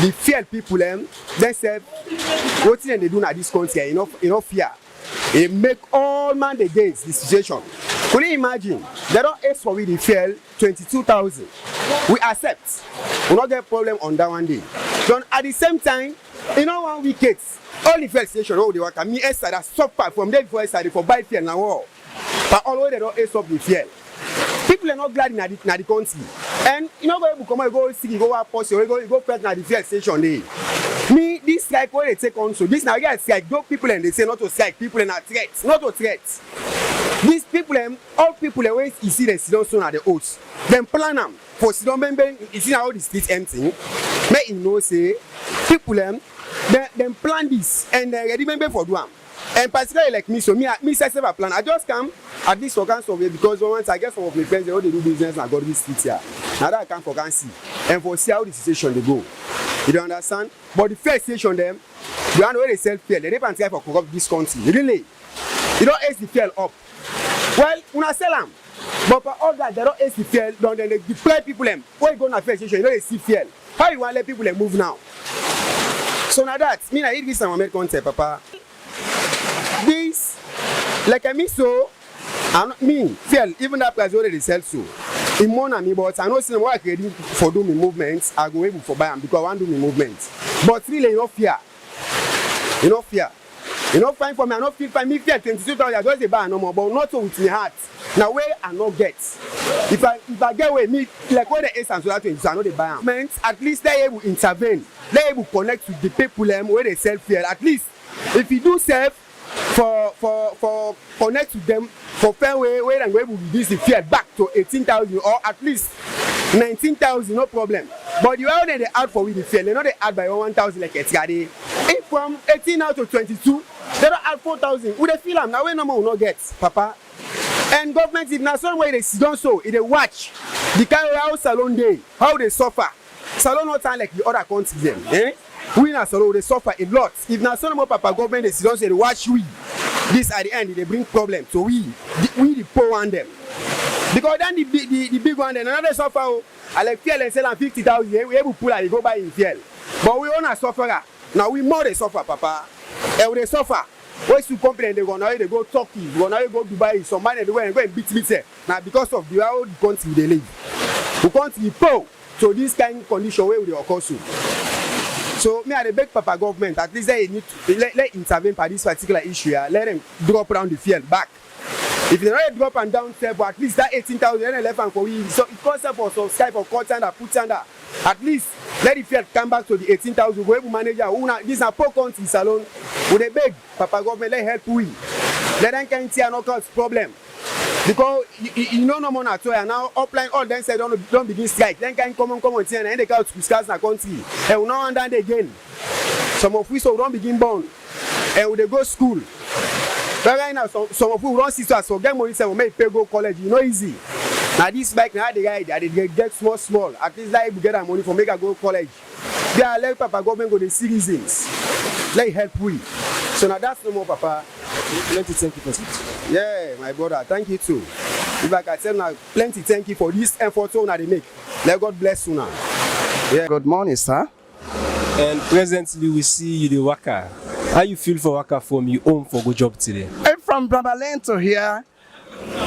the fear people them say what they do in this country, enough fear. It make all man against the situation. Can you imagine? They don't ask for we the fail 22,000. We accept. We not get problem on that one day. Then at the same time, 1 week all the fail station, all the work, me Esther that suffer from there before I started for buy fail now. But always they don't ask of the fail. People are not glad in the country. And go see, go out post, go first na the fail station day. Me, this strike what they take on so this now get strike. Those people and they say not to strike, people and are threats, not to threats. These people all people always you see them sit down soon at the oats. Them plan them for sit down you see how the streets empty. Make you know say people them plan this and they ready for do them. And particularly like me, so me say a plan. I just come at this for can survey because once I get some of my friends they do business and got this street here. Now that I come for can see and for see how the situation they go. You don't understand? But the first station them, the one where they sell fuel, they don't try for corrupt this country. Really, you don't ace the fuel up. Well, when sell them, but for all that they don't ace the fuel, then they deploy people them. When you go to the first station, you know they see fuel. How you want to let people them move now? So now that me I eat this and American concept, Papa. This, like I mean so, me fuel even that price already sell so. In more than me, but I know see what I ready for do me movements. I go able for buy them because I want to do me movements. But really, you know fear. You know fear. You know fine for me. I don't feel fine. Me fear 22,000. I just buy no more, but not so with my heart. Now where I not get. If I get away, me like where the ace and so that 22, I know they buy them. At least they able intervene. They able connect with the people where they sell fear. At least if you do sell for connect with them. For fair way, where and where we reduce the fear back to 18,000 or at least 19,000, no problem. But you already they add for with the fear, they know they add by 1,000 like it's got. If from 18 now to 22, they don't add 4,000. Would they feel them? Now we no more will not get, Papa. And government, if now some way they don't so, if they watch the kind of how salon day, how they suffer. Salon not sound like the other countries them. We in Salon they suffer a lot. If now some more Papa government they don't say they watch we. This at the end they bring problems. So we the poor one them. Because then the big one then another suffer. I like fuel and sell them 50,000. We able to pull and go buy in fuel. But we own a sufferer. Now we more they suffer, Papa. And they suffer. Once you complain, they go now they go Turkey, they go now they go Dubai, some money they go and beat there. Now because of the how the country they live. The country poor. So this kind of condition where they occur so. So me I dey beg Papa government at least they need to let intervene for this particular issue. Let them drop around the field back. If they don't drop and down step, but at least that 18,000 then left and for we. So it costs for subscribe for cut under put under. At least let the field come back to the 18,000. Go able manager who na this na poor country salon. We dey beg Papa government let help we. Let them can't see no cause problem. Because you know no more at all. And now upline all them say don't begin strike. Then can come on see and they can't discuss na country. And we not understand again. Some of we so don't begin born. And we dey go school. But right now, some of you don't see so get money say we make pay go college. You know easy. Now this bike now they ride, they get small. At least like we get that money for make I go college. They are let Papa government go the citizens. Let help we. So now that's no more Papa. Plenty thank you for it. Yeah, my brother, thank you too. If I can tell now, plenty thank you for this effort now they make. Let God bless you now. Yeah. Good morning, sir. And presently we see you the worker. How you feel for worker from you home for good job today? I'm from Brabant to here.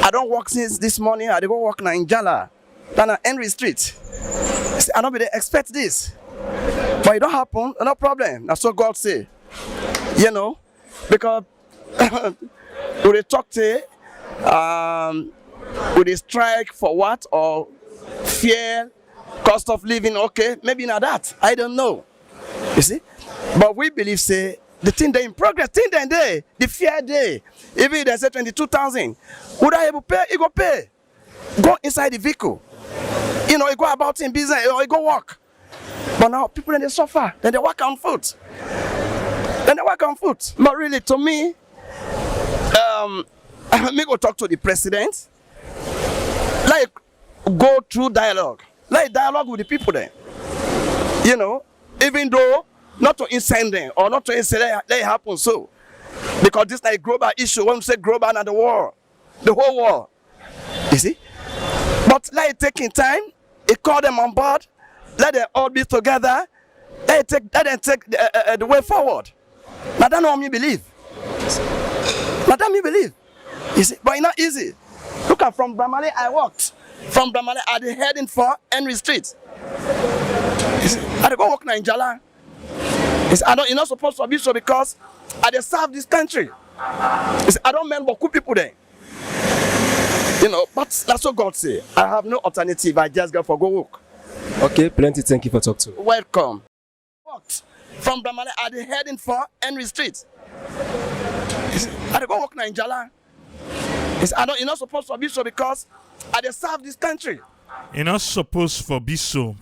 I don't work since this morning. I dey go work now in Jala, down at Henry Street. See, I don't be expect this, but it don't happen. No problem. That's what God say. You know, because we dey talk to, we dey strike for what or fear, cost of living. Okay, maybe not that. I don't know. You see, but we believe say. The thing they in progress, thing they day, the fear day. Even they say 22,000, would I able pay? You go pay. Go inside the vehicle. You know, you go about in business or you go work. But now people then they suffer, then they work on foot. But really, to me, me go talk to the president. Like go through dialogue. Like dialogue with the people there. You know, even though. Not to incend them or not to say that it happen so. Because this is like a global issue. When we say global and the war, the whole war. You see? But like taking time, it call them on board, let them all be together, let them take the way forward. Now that's what me believe. You see? But it's not easy. Look at from Bramale, I walked. From Bramale, I was heading for Henry Street. You see? I had go walk now in Jala. You're not supposed to be so because I dey serve this country. I don't mean what good people there. You know, but that's what God say. I have no alternative. I just go for go work. Okay, plenty thank you for talk to. Welcome. From Bramale, I was heading for Henry Street. I dey go work now in Jala. You're not supposed to be so because I dey serve this country. You're not supposed to be so.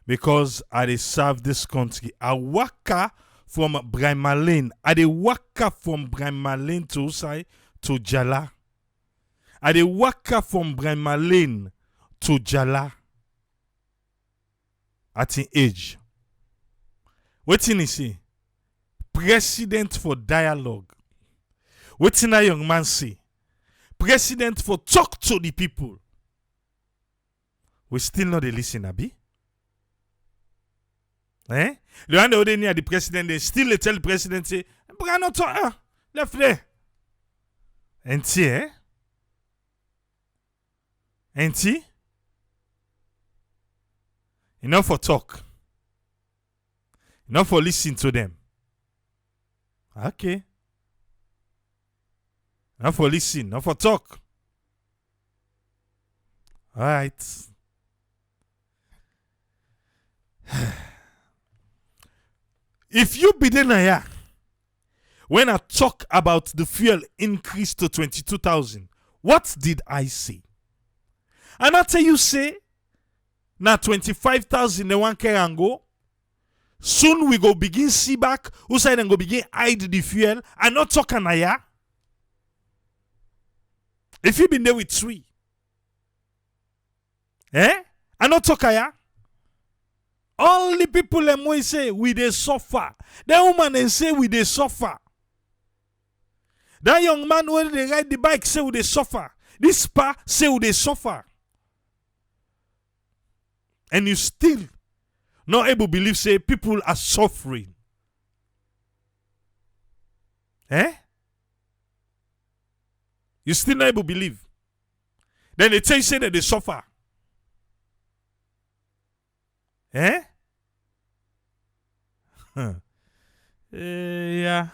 Because I dey serve this country. I waka from Bramale. I dey waka from Bramale to Usai to Jala. I dey waka from Bramale to Jala. At an age. Wetin he say? President for dialogue. Wetin that young man say? President for talk to the people. We still not dey listen, abi? The one they near the president, they still tell the president, say, Brano talk, left there. And see, And see? Enough for talk. Enough for listen to them. Okay. Enough for listen, enough for talk. All right. If you be there when I talk about the fuel increase to 22,000, what did I say? And I tell you say, now 25,000 they want carry and go. Soon we go begin see back. Who said and go begin hide the fuel and not talk anaya. If you been there with three, and not talk aya. All the people them we say we they suffer. That woman they say we they suffer. That young man when they ride the bike say we they suffer. This pa say we they suffer. And you still not able to believe say people are suffering. You still not able to believe. Then they tell you say that they suffer. Yeah.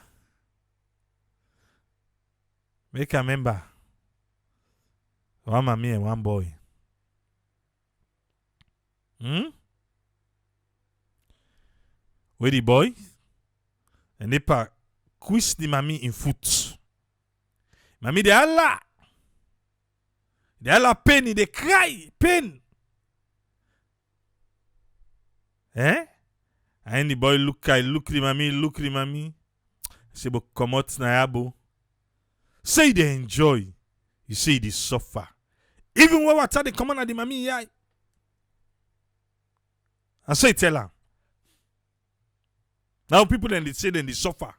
Make a remember. One mommy and one boy. Where the boy? And they quiz the mommy in foot. Mommy, they Allah. They Allah pain, they cry, pain. And the boy look the mommy. Say, but come out na yabo. Say they enjoy. You say they suffer. Even when they come on at the mommy, yeah. And so you tell her. Now people then they say then they suffer.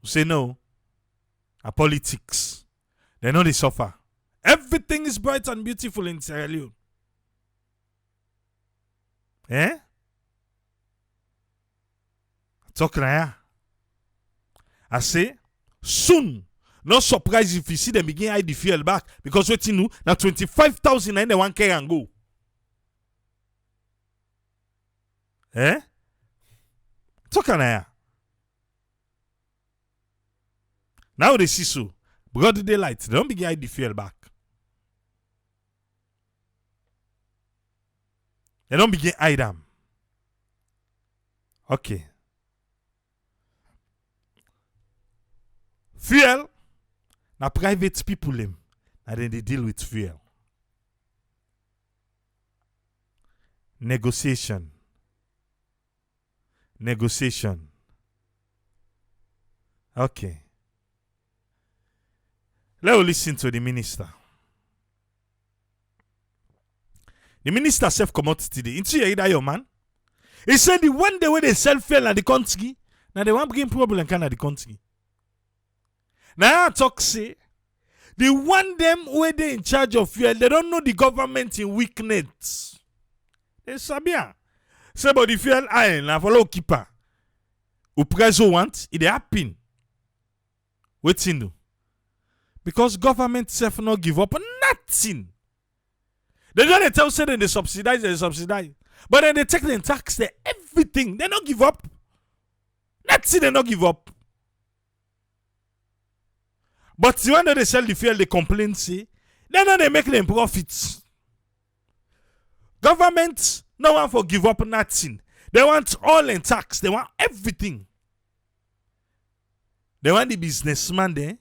You say no. A politics. They know they suffer. Everything is bright and beautiful in Sierra Leone. Talk now. I say, soon, no surprise if you see them begin hide the fuel back because what you know, now 25,000 and they want carry and go. Talk now. Now they see so. Broad daylight, they don't begin hide the fuel back. They don't begin hide them. Okay. Fuel, na private people them, and then they deal with fuel. Negotiation. Okay. Let's listen to the minister. The minister self come out today. Into your your man. He said the one day when they sell fuel at the country, now they want bring problem can at the country. Now I talk say the one them where they in charge of fuel, they don't know the government in weakness. They sabia. Say but the fuel iron na follow keeper. Who price want it happen. Waiting do. Because government self not give up nothing. They don't tell say they subsidize. But then they take the tax, they everything. They don't give up. Nothing they not give up. But when they sell the fuel, they complain, say, then they make them profits. Government, no one for give up nothing. They want all in tax. They want everything. They want the businessman there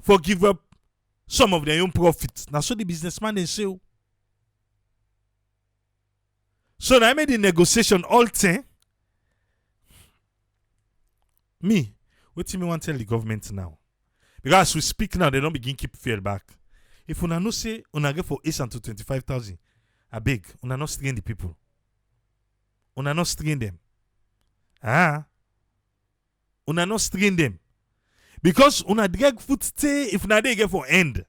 for give up some of their own profits. Now, so the businessman they say. So now I made the negotiation all time. Me, what do you want to tell the government now? Because as we speak now, they don't begin keep fuel back. If una no say una get for 8 to 25,000, I beg, una not strain the people. Una not strain them. Una not strain them. Because una drag foot stay if una they get for end.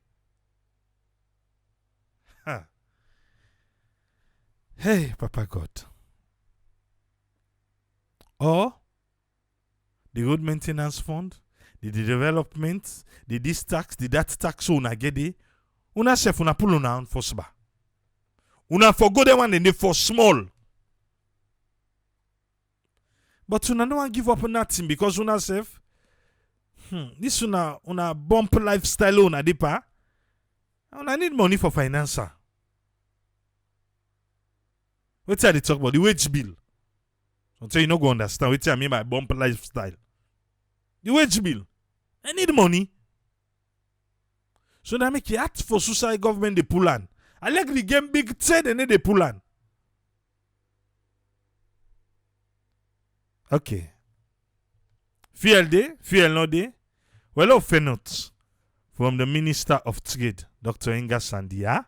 Hey, Papa God. Or the road maintenance fund, the development, the this tax, the that tax, so una get it. Una chef una pull una on for sba. Una forgo the one and they for small. But una no one give up on nothing because una chef. This una bump lifestyle una depa. Una need money for financer. What's that they talk about? The wage bill. Until you not go understand what I mean by bump lifestyle. The wage bill. I need money. So that make it hard for suicide government they pull on. I like the game big trade and then they pull on. Okay. Fuel day, fuel no day. Well, of notes from the Minister of Trade, Dr. Inga Sandia.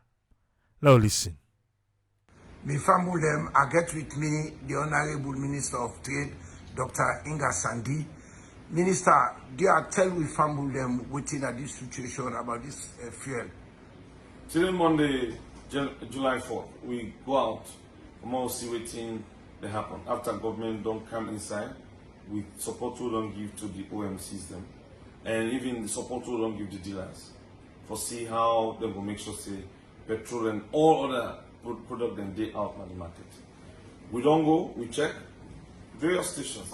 Let's listen. Before them, I get with me the Honorable Minister of Trade, Dr. Inga Sandi. Minister, do you tell we family them waiting at this situation about this fuel? Till Monday, July 4th, we go out and all see waiting they happen. After government don't come inside, with support we don't give to the OMCs them, and even the support we don't give the dealers, for see how they will make sure say petrol and all other product then they out on the market. We don't go, we check, various stations,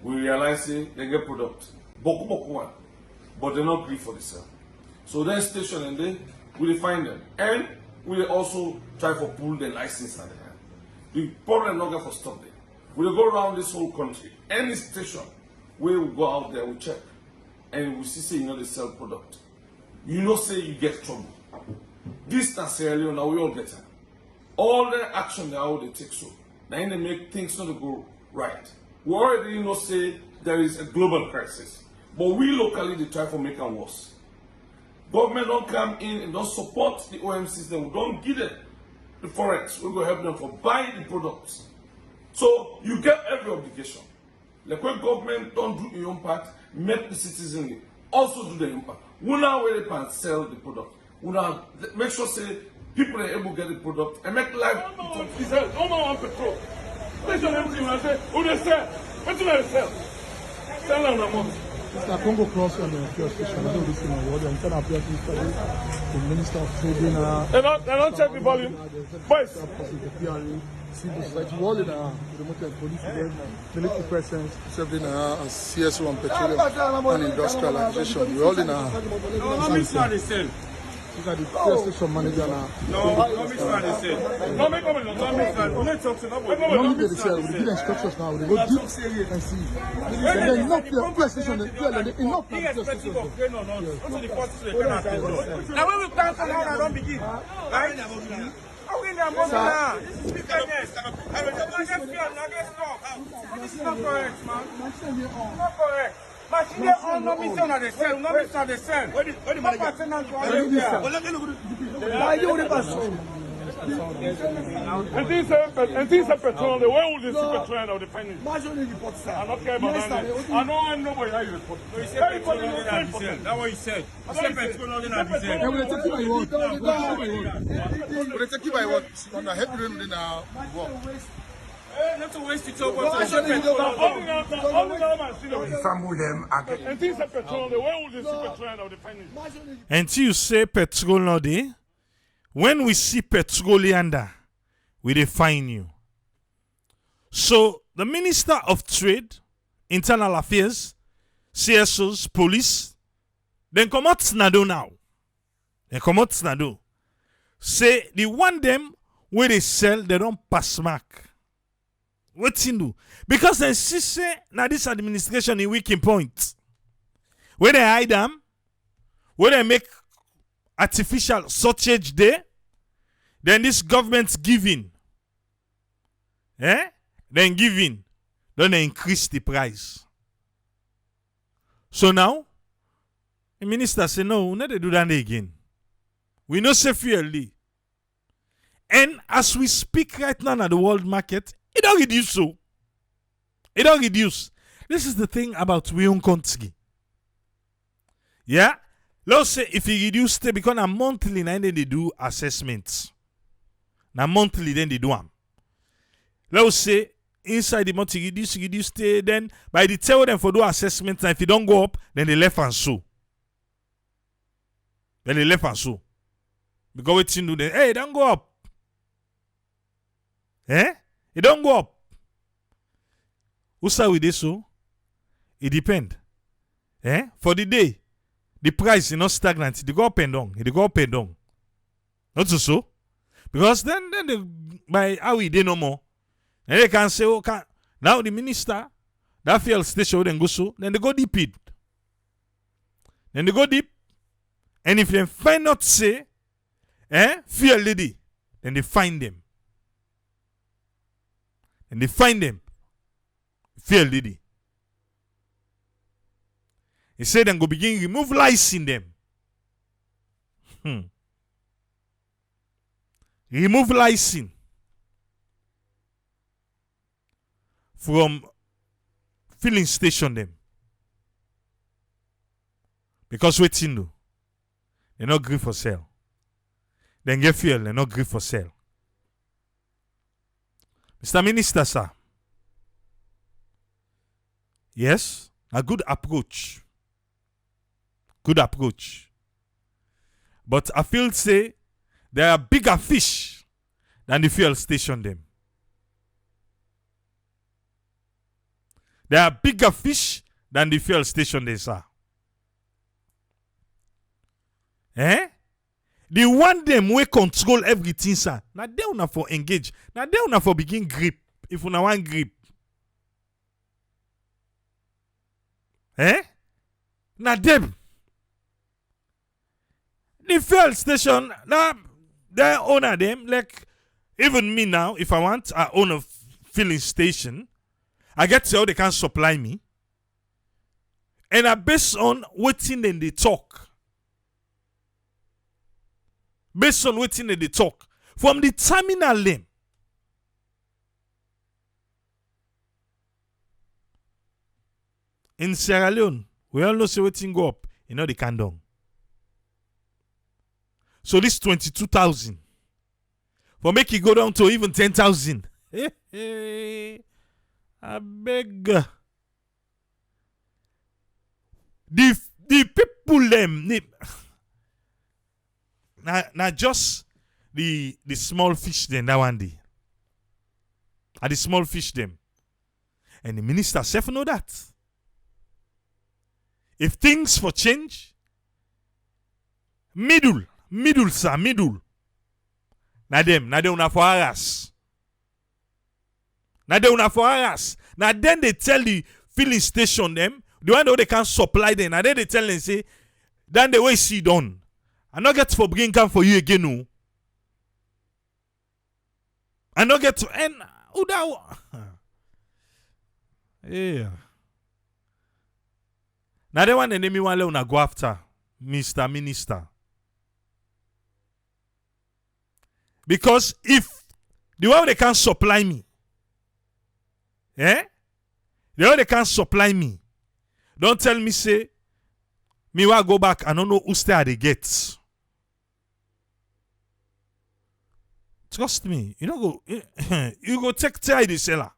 we realize they get product, boku, but they're not great for the sale. So then station and then we find them. And we also try to pull the license at the hand. The problem not get for stop there. We go around this whole country. Any station where we go out there, we check. And we see, they sell product. Say you get trouble. This is Sierra Leone, now we all get it. All the action how they take so. Now they make things not go right. We already say there is a global crisis. But we locally they try to make it worse. Government don't come in and don't support the OMCs, then we don't give them the forex. We go help them for buying the products. So you get every obligation. Like when government don't do your own part, make the citizenry also do their own part. We now where they can sell the product. We now make sure say people are able to get the product and make life. No more on petrol. Station empty, man. Say, who they sell? What do they sell? Sell them the money. Mr. Congo Cross and the fuel station, I don't listen to what I'm trying to appear to the Minister of Trading. They don't check the volume. Boys. The PRA, civil society, all in the motor police, military presence, serving as CSO and petroleum and industrialization. We're all in No, Miss Madison. These are the fuel station manager now. No, Miss Madison. No, make comment. No, Miss Madison. Let's talk to nobody. No, they say we give instructions now. They go deep and see. And then enough fuel station, enough fuel station. Now when we cancel now, I don't begin. Right? How can they money now? This is wickedness. This is not correct, man. Not correct. Machine on no mission at the cell, no mission at the cell. What the man and things are petrol, the way will they see petrol of the penny? I don't care about that. I know I'm nobody how you report. No, you said petrol only na diesel. That's what you said. You said petrol only na diesel. And we'll take you by what? We'll take you by what? On the head rim in our work. Not to waste it over. We fumble them again. And things are petrol, the way will they see petrol of the penny? Until you say petrol no dey, when we see petroliander, we define you. So the Minister of Trade, Internal Affairs, CSOs, police, then come out snado now. Then come out snado. Say the one them where they sell, they don't pass mark. What's in do? Because they see say now this administration in weak point. Where they hide them, where they make artificial shortage there, then this government's giving. Then giving. Then they increase the price. So now, the minister say no, we not do that again. We know say fairly. And as we speak right now at the world market, it don't reduce so. It don't reduce. This is the thing about we own country. Yeah? Let's say if you reduce it because a monthly then they do assessments. Now monthly then they do them. Let's say inside the month you reduce it, then by the tell them for do assessments, and if you don't go up, then they left and so. Then they left and so. Because what you do then, hey, don't go up. It don't go up. Who say with this so? It depends. For the day, the price is not stagnant. It go up and down. It go up and down. Not so. Because then they, by how we dey no more. And they can say, oh, now the minister, that fuel station then go so, then they go deep it. Then they go deep. And if they find not say, fuel lady, then they find them. And they find them. Fuel lady. He said then go begin remove lice in them. Remove lysine from filling station them. Because waiting do. They not agree for sale. Then get fuel, they not agree for sale. Mr. Minister, sir. Yes, a good approach. Good approach. But I feel say there are bigger fish than the fuel station them. There are bigger fish than the fuel station they saw. Eh? The one them we control everything, sir. Now they una for engage. Now they una for begin grip. If una want grip. Eh? Now them. The fuel station, now they owner them. Like even me now, if I want, I own a filling station. I get to how they can supply me. And I based on waiting in the talk. Based on waiting in the talk. From the terminal lane. In Sierra Leone, we all know say waiting go up. You know they can down. So this 22,000. For make it go down to even 10,000. I beg. The people them now just the small fish them that one day. Are the small fish them. And the minister self know that. If things for change, middle. Na them una for harass. Now then they tell the filling station them, the one that they can supply them, and then they tell them say, then the way see done. I not get for bring come for you again, no. I not get to end who that. Yeah. Now the one the name one una go after, Mr. Minister. Because if the way they can supply me, the way they can supply me, don't tell me say, me will go back, I don't know who stay at the gates. Trust me, you know go, you go take care of the seller.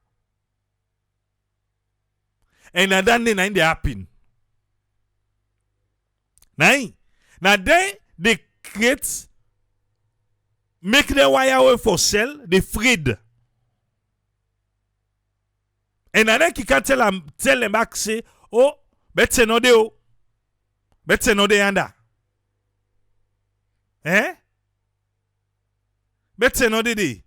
And now then they happen. Now then they create, make the wire away for sell, they freed. And then you can tell them back say, oh, better no de oh. Better no de anda. Better no de.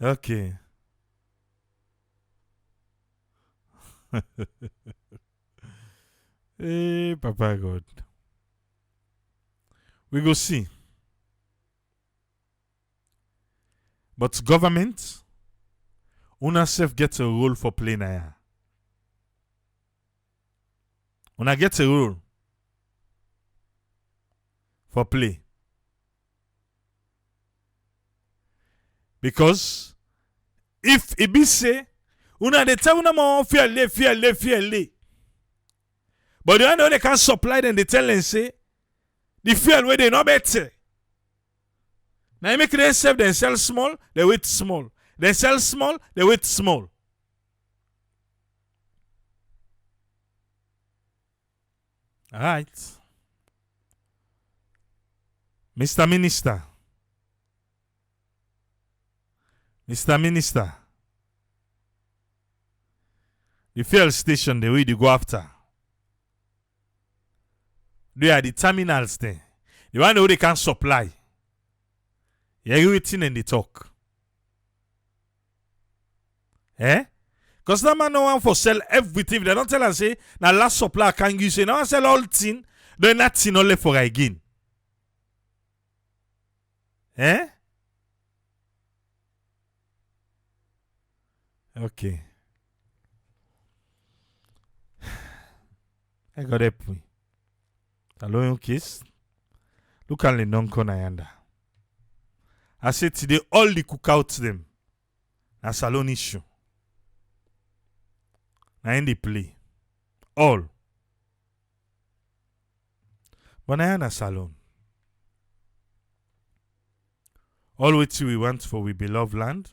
Okay. Hey, Papa God. We go see. But government, una self get a role for play now. Una get a role for play. Because if it be say, una de tell una more fear. But the one they can supply them, they tell them say, the fuel where they no better. Now you make them sell small, they wait small. They sell small, they wait small. Alright. Mr. Minister. The fuel station, the way they go after. They are the terminals there. The one who they can supply. You're waiting and they talk. Because that man no one for sell everything. They don't tell us say, now last supply can you say, now sell all thing, then not thing only for again. Okay. I got a point. Hello, kiss. Look at the non-con I said today, all the cookouts them. Na salon issue. Na in the play. All. But na na salon. All which we want for we beloved land.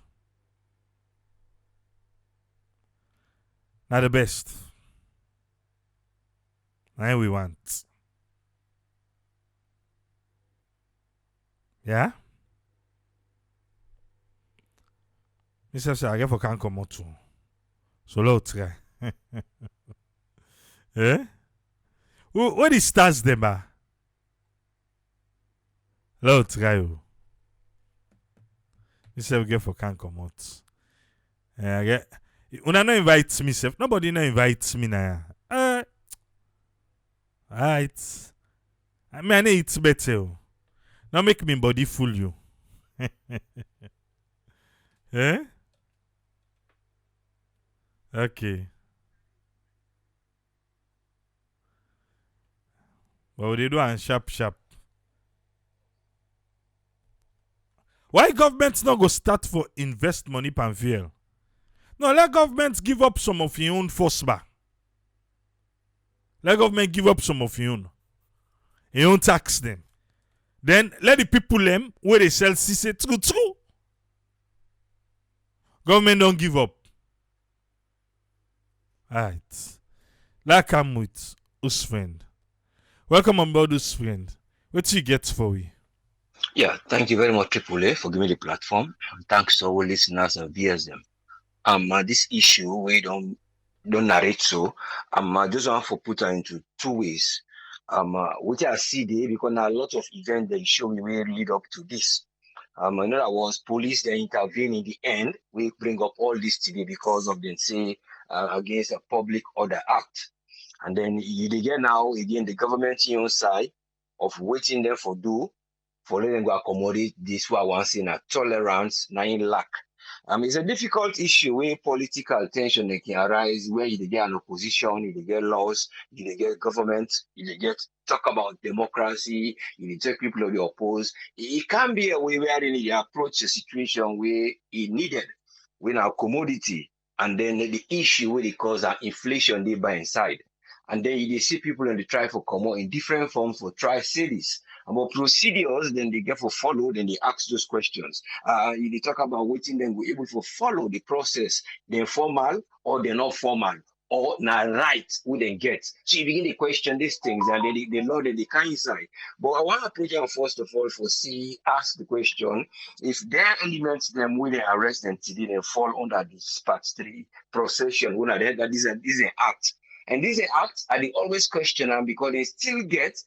Na the best. Na we want. Yeah? Mr. Say, I get for can't come out too. So let's try. Eh? What is stars them ba? Let's try. Mr. Get for can't come out. I get. Una no invite me, sef. Nobody no invites me now. Right. I mean, I know it's better. Now make me body fool you. Eh? Okay. But they do and sharp. Why government not go start for invest money pan fuel? No, let government give up some of your own force back. Let government give up some of your own tax them. Then let the people them where they sell say true. Government don't give up. Alright. Like I'm with us friend. Welcome on board us friend. What you get for we? Yeah, thank you very much, Triple A, for giving me the platform. And thanks to all listeners and viewers them. This issue we don't narrate so. I just want to put it into two ways. Which I see there because now a lot of events they show me where lead up to this. In other words, police they intervene in the end. We bring up all this today because of them say against a public order act. And then you get now again the government on side of waiting them for letting them go accommodate this what I want to say na tolerance, na in lack. It's a difficult issue where political tension they can arise, where you get an opposition, you get laws, you get government, you get talk about democracy, you take people who be opposed. It can be a way where they approach a situation where it needed, when our commodity, and then the issue where they cause an inflation they by inside. And then you see people and they try for come out in different forms for try cities. About procedures, then they get for follow, then they ask those questions. They talk about waiting, then we're able to follow the process, they're formal or they're not formal, or not right who they get. So you begin to question these things and the law that they can't inside. But I want to put them first of all ask the question, if there are elements them where they arrest them today, they fall under this part 3 procession, that is an act. And this act, they always question them because they still get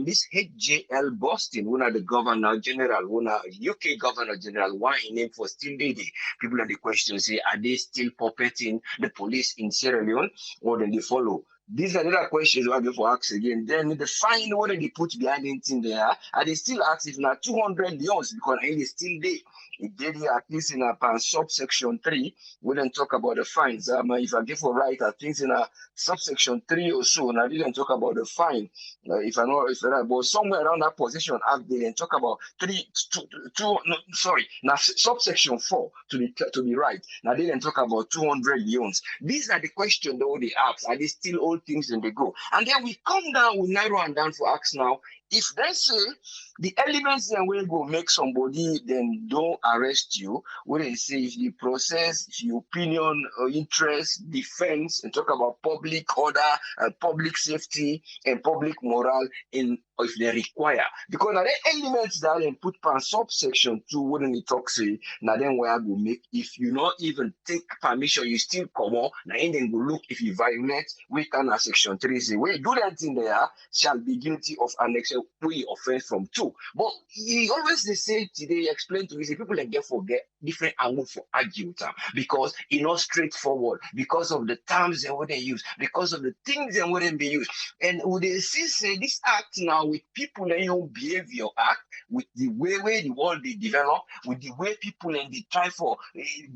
this HJL Boston, one of the Governor General, one of UK Governor General, why in name for still daily. People at the question say, are they still puppeting the police in Sierra Leone or then they follow? These are the other questions I go for ask again. Then the fine, what they put behind it in there, and they still ask if not 200 years because they still there. It did at least in a subsection 3, we didn't talk about the fines. If I give for right, I think in a subsection 3 or so, and I didn't talk about the fine. But somewhere around that position, they didn't talk about now subsection 4 to be right. Now they didn't talk about 200 leons. These are the questions though they ask. Are they still old things and they go? And then we come down, we narrow and down for ask now. If they say the elements then will go make somebody then don't arrest you, when they say if you process, if your opinion or interest, defense, and talk about public order and public safety and public morale in if they require. Because now the elements that then put pan subsection 2 wouldn't it talk say now then where I go make if you not even take permission, you still come on, now then go look if you violate we can section 3 say we do that in there shall be guilty of annexation we offense from 2. But you always they say today explain to me say people like get different angle for argue because it's not straightforward because of the terms and what they use, because of the things and what they be used. And would they say this act now with people and your behavior act, with the way the world they develop, with the way people and they try for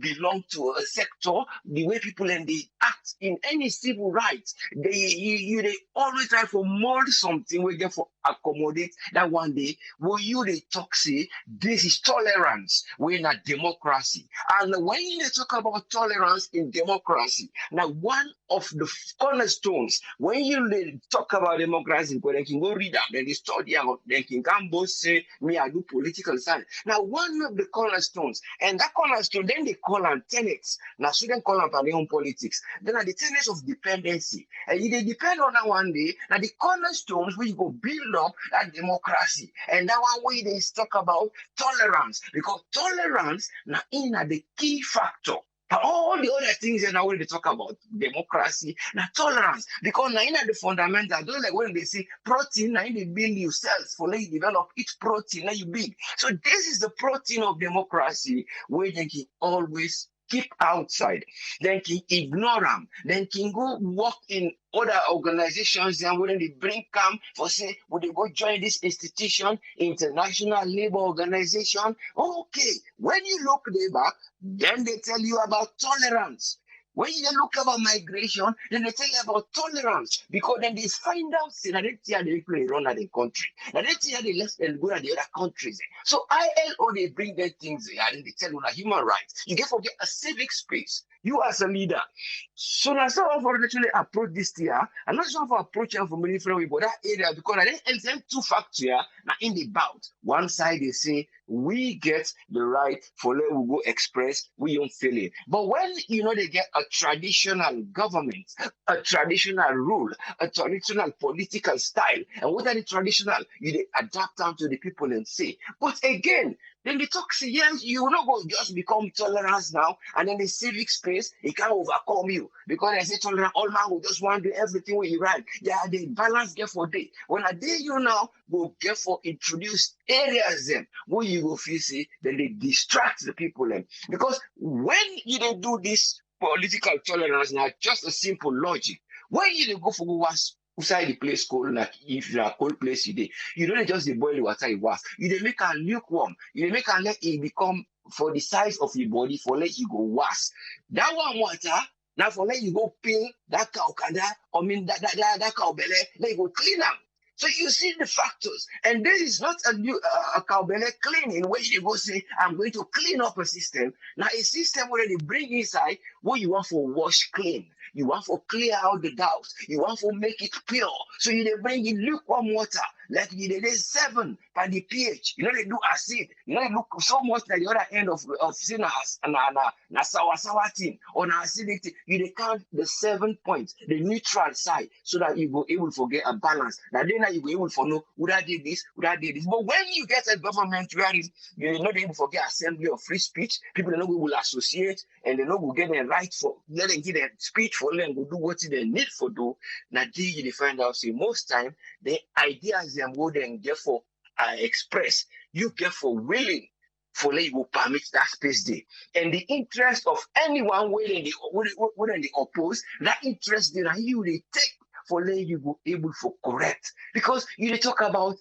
belong to a sector, the way people and they act in any civil rights, they always try for mold something we get for accommodate that one day will you they talk say this is tolerance, we're not democracy. And when they talk about tolerance in democracy, now one of the cornerstones. When you talk about democracy, they can go read up, then they study about, they can come both say, me, I do political science. Now, one of the cornerstones, and that cornerstone, then they call them tenets. Now, students call them their own politics. Then are the tenets of dependency. And if they depend on that one day, now the cornerstones where you go build up that democracy. And that one way they talk about tolerance, because tolerance now in the key factor. But all the other things that now when they talk about democracy, now tolerance, because now in the fundamental, don't like when they say protein, now in the build you cells for let you develop each protein, now you big. So this is the protein of democracy, where they can always keep outside, then can ignore them, then can go work in other organizations, and when they bring come for say, would they go join this institution, International Labour Organization? Okay, when you look there back, then they tell you about tolerance. When you look about migration, then they tell you about tolerance, because then they find out that they play run at the country. Now they tell you they less than go at the other countries. So ILO, they bring their things there, and they tell you that human rights. You get forget a civic space. You as a leader. So now someone for actually approach this year, and not someone for approaching from many different way, but that area, because I think them two factors here now in the bout. One side they say we get the right for let we go express, we don't feel it. But when they get a traditional government, a traditional rule, a traditional political style, and what are the traditional? You adapt them to the people and say. But again, then the toxic, yes, you will not go just become tolerance now, and then the civic space, it can overcome you. Because I say tolerance, all man will just want to do everything when you right. Yeah, the balance get for day. When I day you now go get for introduce areas them where you go feel see, then they distract the people them. Because when you don't do this political tolerance now, just a simple logic. When you don't go for what's outside the place cold, like if you're a cold place you don't just boil the water it was. You don't make a lukewarm. You don't make a let it become for the size of your body for let you go worse. That one water, now for let you go peel that cow that cow belly, let you go clean them. So you see the factors, and this is not a cow belly cleaning where you go say, I'm going to clean up a system. Now a system where they bring inside what you want for wash clean. You want to clear out the doubts. You want to make it pure. So you they bring in lukewarm water, like you did 7 by the pH. They do acid. They look so much like the other end of sinners and sour thing or acidity. You they count the 7 points, the neutral side, so that you go able to get a balance. Now then you go able to know would I did this, would I did this. But when you get a government where you're not able to forget assembly of free speech, people don't know who will associate and they know who get their right for let them get their speech for them to do what they need for do. Now you find out say most time the ideas them go then get for express, you get for willing for let you go permit that space there. And the interest of anyone when they oppose, that interest there you they take for let you go able for correct. Because you talk about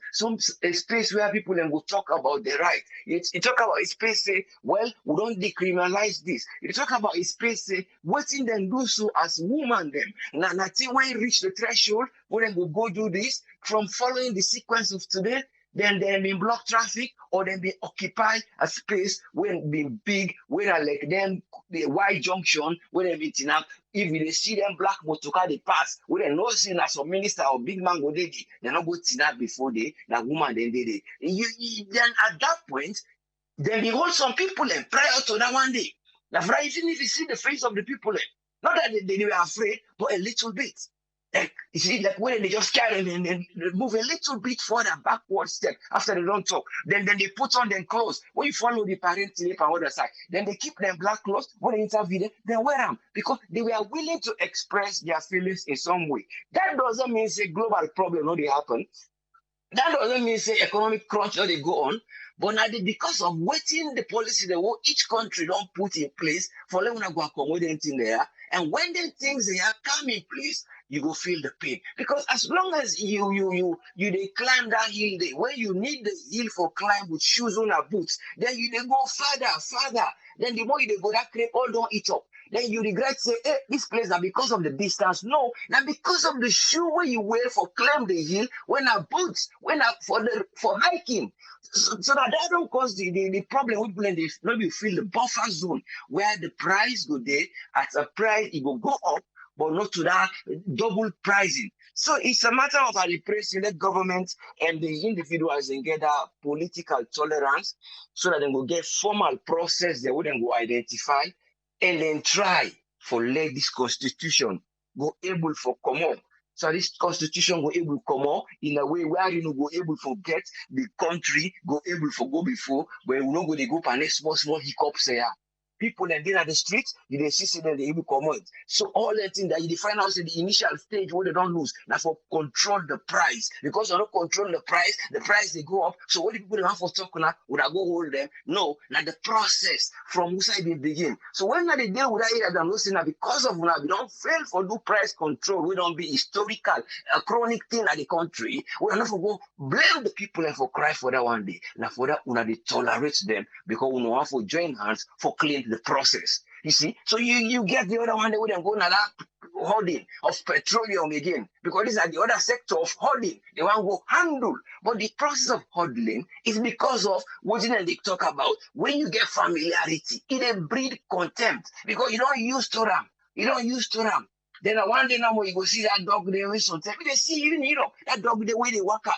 a space where people then will talk about the right. You talk about a space say, well, we don't decriminalize this. You talk about a space say, what in them do so as woman them. Now nothing when you reach the threshold, when they will go do this from following the sequence of today. Then they be block traffic or then be occupy a space when be big, when I like them the Y junction, when they meeting up. If they see them black motorcar they pass, when they know see that some minister or big man go they not go to that before that woman then they. Then at that point, then they hold some people and prior to that one day. Now, even if you see the face of the people, not that they were afraid, but a little bit. Like, you see, like when they just carry them and move a little bit further backward step after they don't talk. Then they put on them clothes. When you follow the parent tape on the other side, then they keep them black clothes. When they interview them, they wear them because they were willing to express their feelings in some way. That doesn't mean say global problem not they happen. That doesn't mean say economic crunch not they go on. But now because of waiting the policy that each country don't put in place for them to go accommodate in there. And when the things they are come in place, you go feel the pain. Because as long as you they climb that hill there, where you need the hill for climb with shoes on or boots, then you they go farther. Then the more you they go that crepe all don't eat up. Then you regret say, hey, this place are because of the distance. No, now because of the shoe where you wear for climb the hill, when are boots, when are for hiking. So that don't cause the problem with blend if not you feel the buffer zone where the price go there at a price it will go up but not to that double pricing. So it's a matter of repressing the government and the individuals and get that political tolerance so that they will get formal process they wouldn't go identify and then try for let this constitution go able for come on. So this constitution go able come on in a way where you know go able to get the country go able to go before when we know go they go for small hiccups here. People and then at the streets, you dey see them they able come out. So all that thing that you define out in the initial stage where they don't lose. Now for control the price. Because you don't control the price they go up. So what the people have for talk now, would I go hold them? No, now the process from which side they begin. So when they deal with that area, they're not saying that because of now we don't fail for do price control, we don't be historical, a chronic thing at the country. We are not for go blame the people and for cry for that one day. Now for that, they tolerate them because we know how for join hands for clean the process. You see, so you get the other one they wouldn't go now that holding of petroleum again because these are the other sector of holding they want to go handle. But the process of hodling is because of what they talk about when you get familiarity, it breed contempt because you don't use to them. You don't use to them. Then one day now when you go see that dog there with sometimes they see even that dog the way they walk up.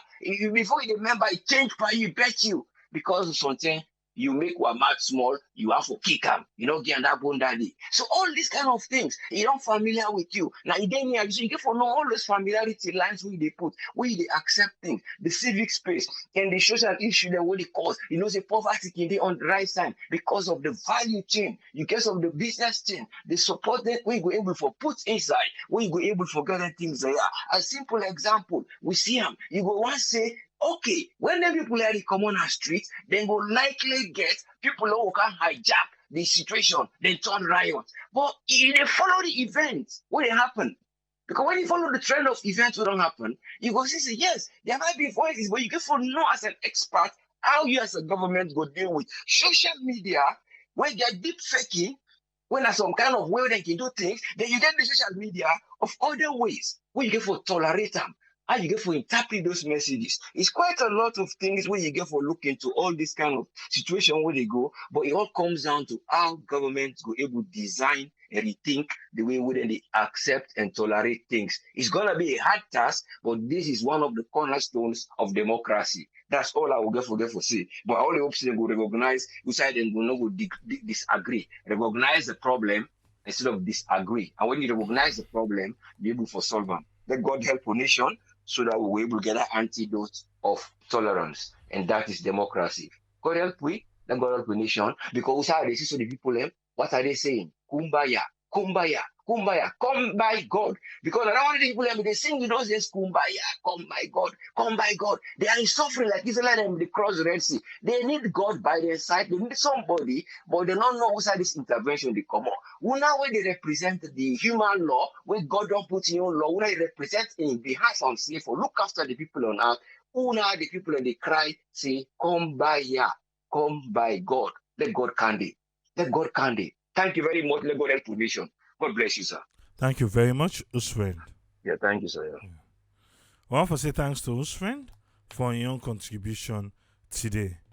Before you remember it change by you bet you because of something. You make one mouth small, you have to kick him. You don't get that bone daddy. So all these kind of things, you don't familiar with you. Now you get for know all those familiarity lines where they put, where they accept things, the civic space and the social issue that what they cause. You know, the poverty can be on the right side because of the value chain, because of the business chain, the support that we go able for put inside, we go able for getting things there. A simple example, we see them. You go once say. Okay, when the people are come on the street, then will likely get people who can hijack the situation, then turn riot. But if they follow the events, what will happen? Because when you follow the trend of events, what don't happen, you go see, yes, there might be voices, but you get to know as an expert how you as a government go deal with social media, when they're deep faking, when there's some kind of way they can do things, then you get the social media of other ways where you get to tolerate them. How you get for interpret those messages. It's quite a lot of things where you get for look into all this kind of situation where they go, but it all comes down to how governments go able to design and rethink the way where they accept and tolerate things. It's gonna be a hard task, but this is one of the cornerstones of democracy. That's all I will get for say. But all the hopes they go recognize, beside them will not go disagree. Recognize the problem instead of disagree. And when you recognize the problem, be able to solve them. Let God help a nation so that we will able to get an antidote of tolerance. And that is democracy. God help we, let God help a nation. Because how they see so the people, what are they saying? Kumbaya, kumbaya, kumbaya, come by God. Because around the people, they sing in those days, kumbaya, come by God, come by God. They are suffering like Israel and they cross the Red Sea. They need God by their side. They need somebody, but they don't know who's this intervention they come on. Who now when they represent the human law, when God don't put in your law, when they represent in behalf of say for look after the people on earth, who now the people and they cry, say, come by here, come by God. Let God candy. Let God candy. Thank you very much. Let God help the nation. God bless you, sir. Thank you very much, Usfriend. Yeah, thank you, sir. Yeah. I want to say thanks to Usfriend for your own contribution today.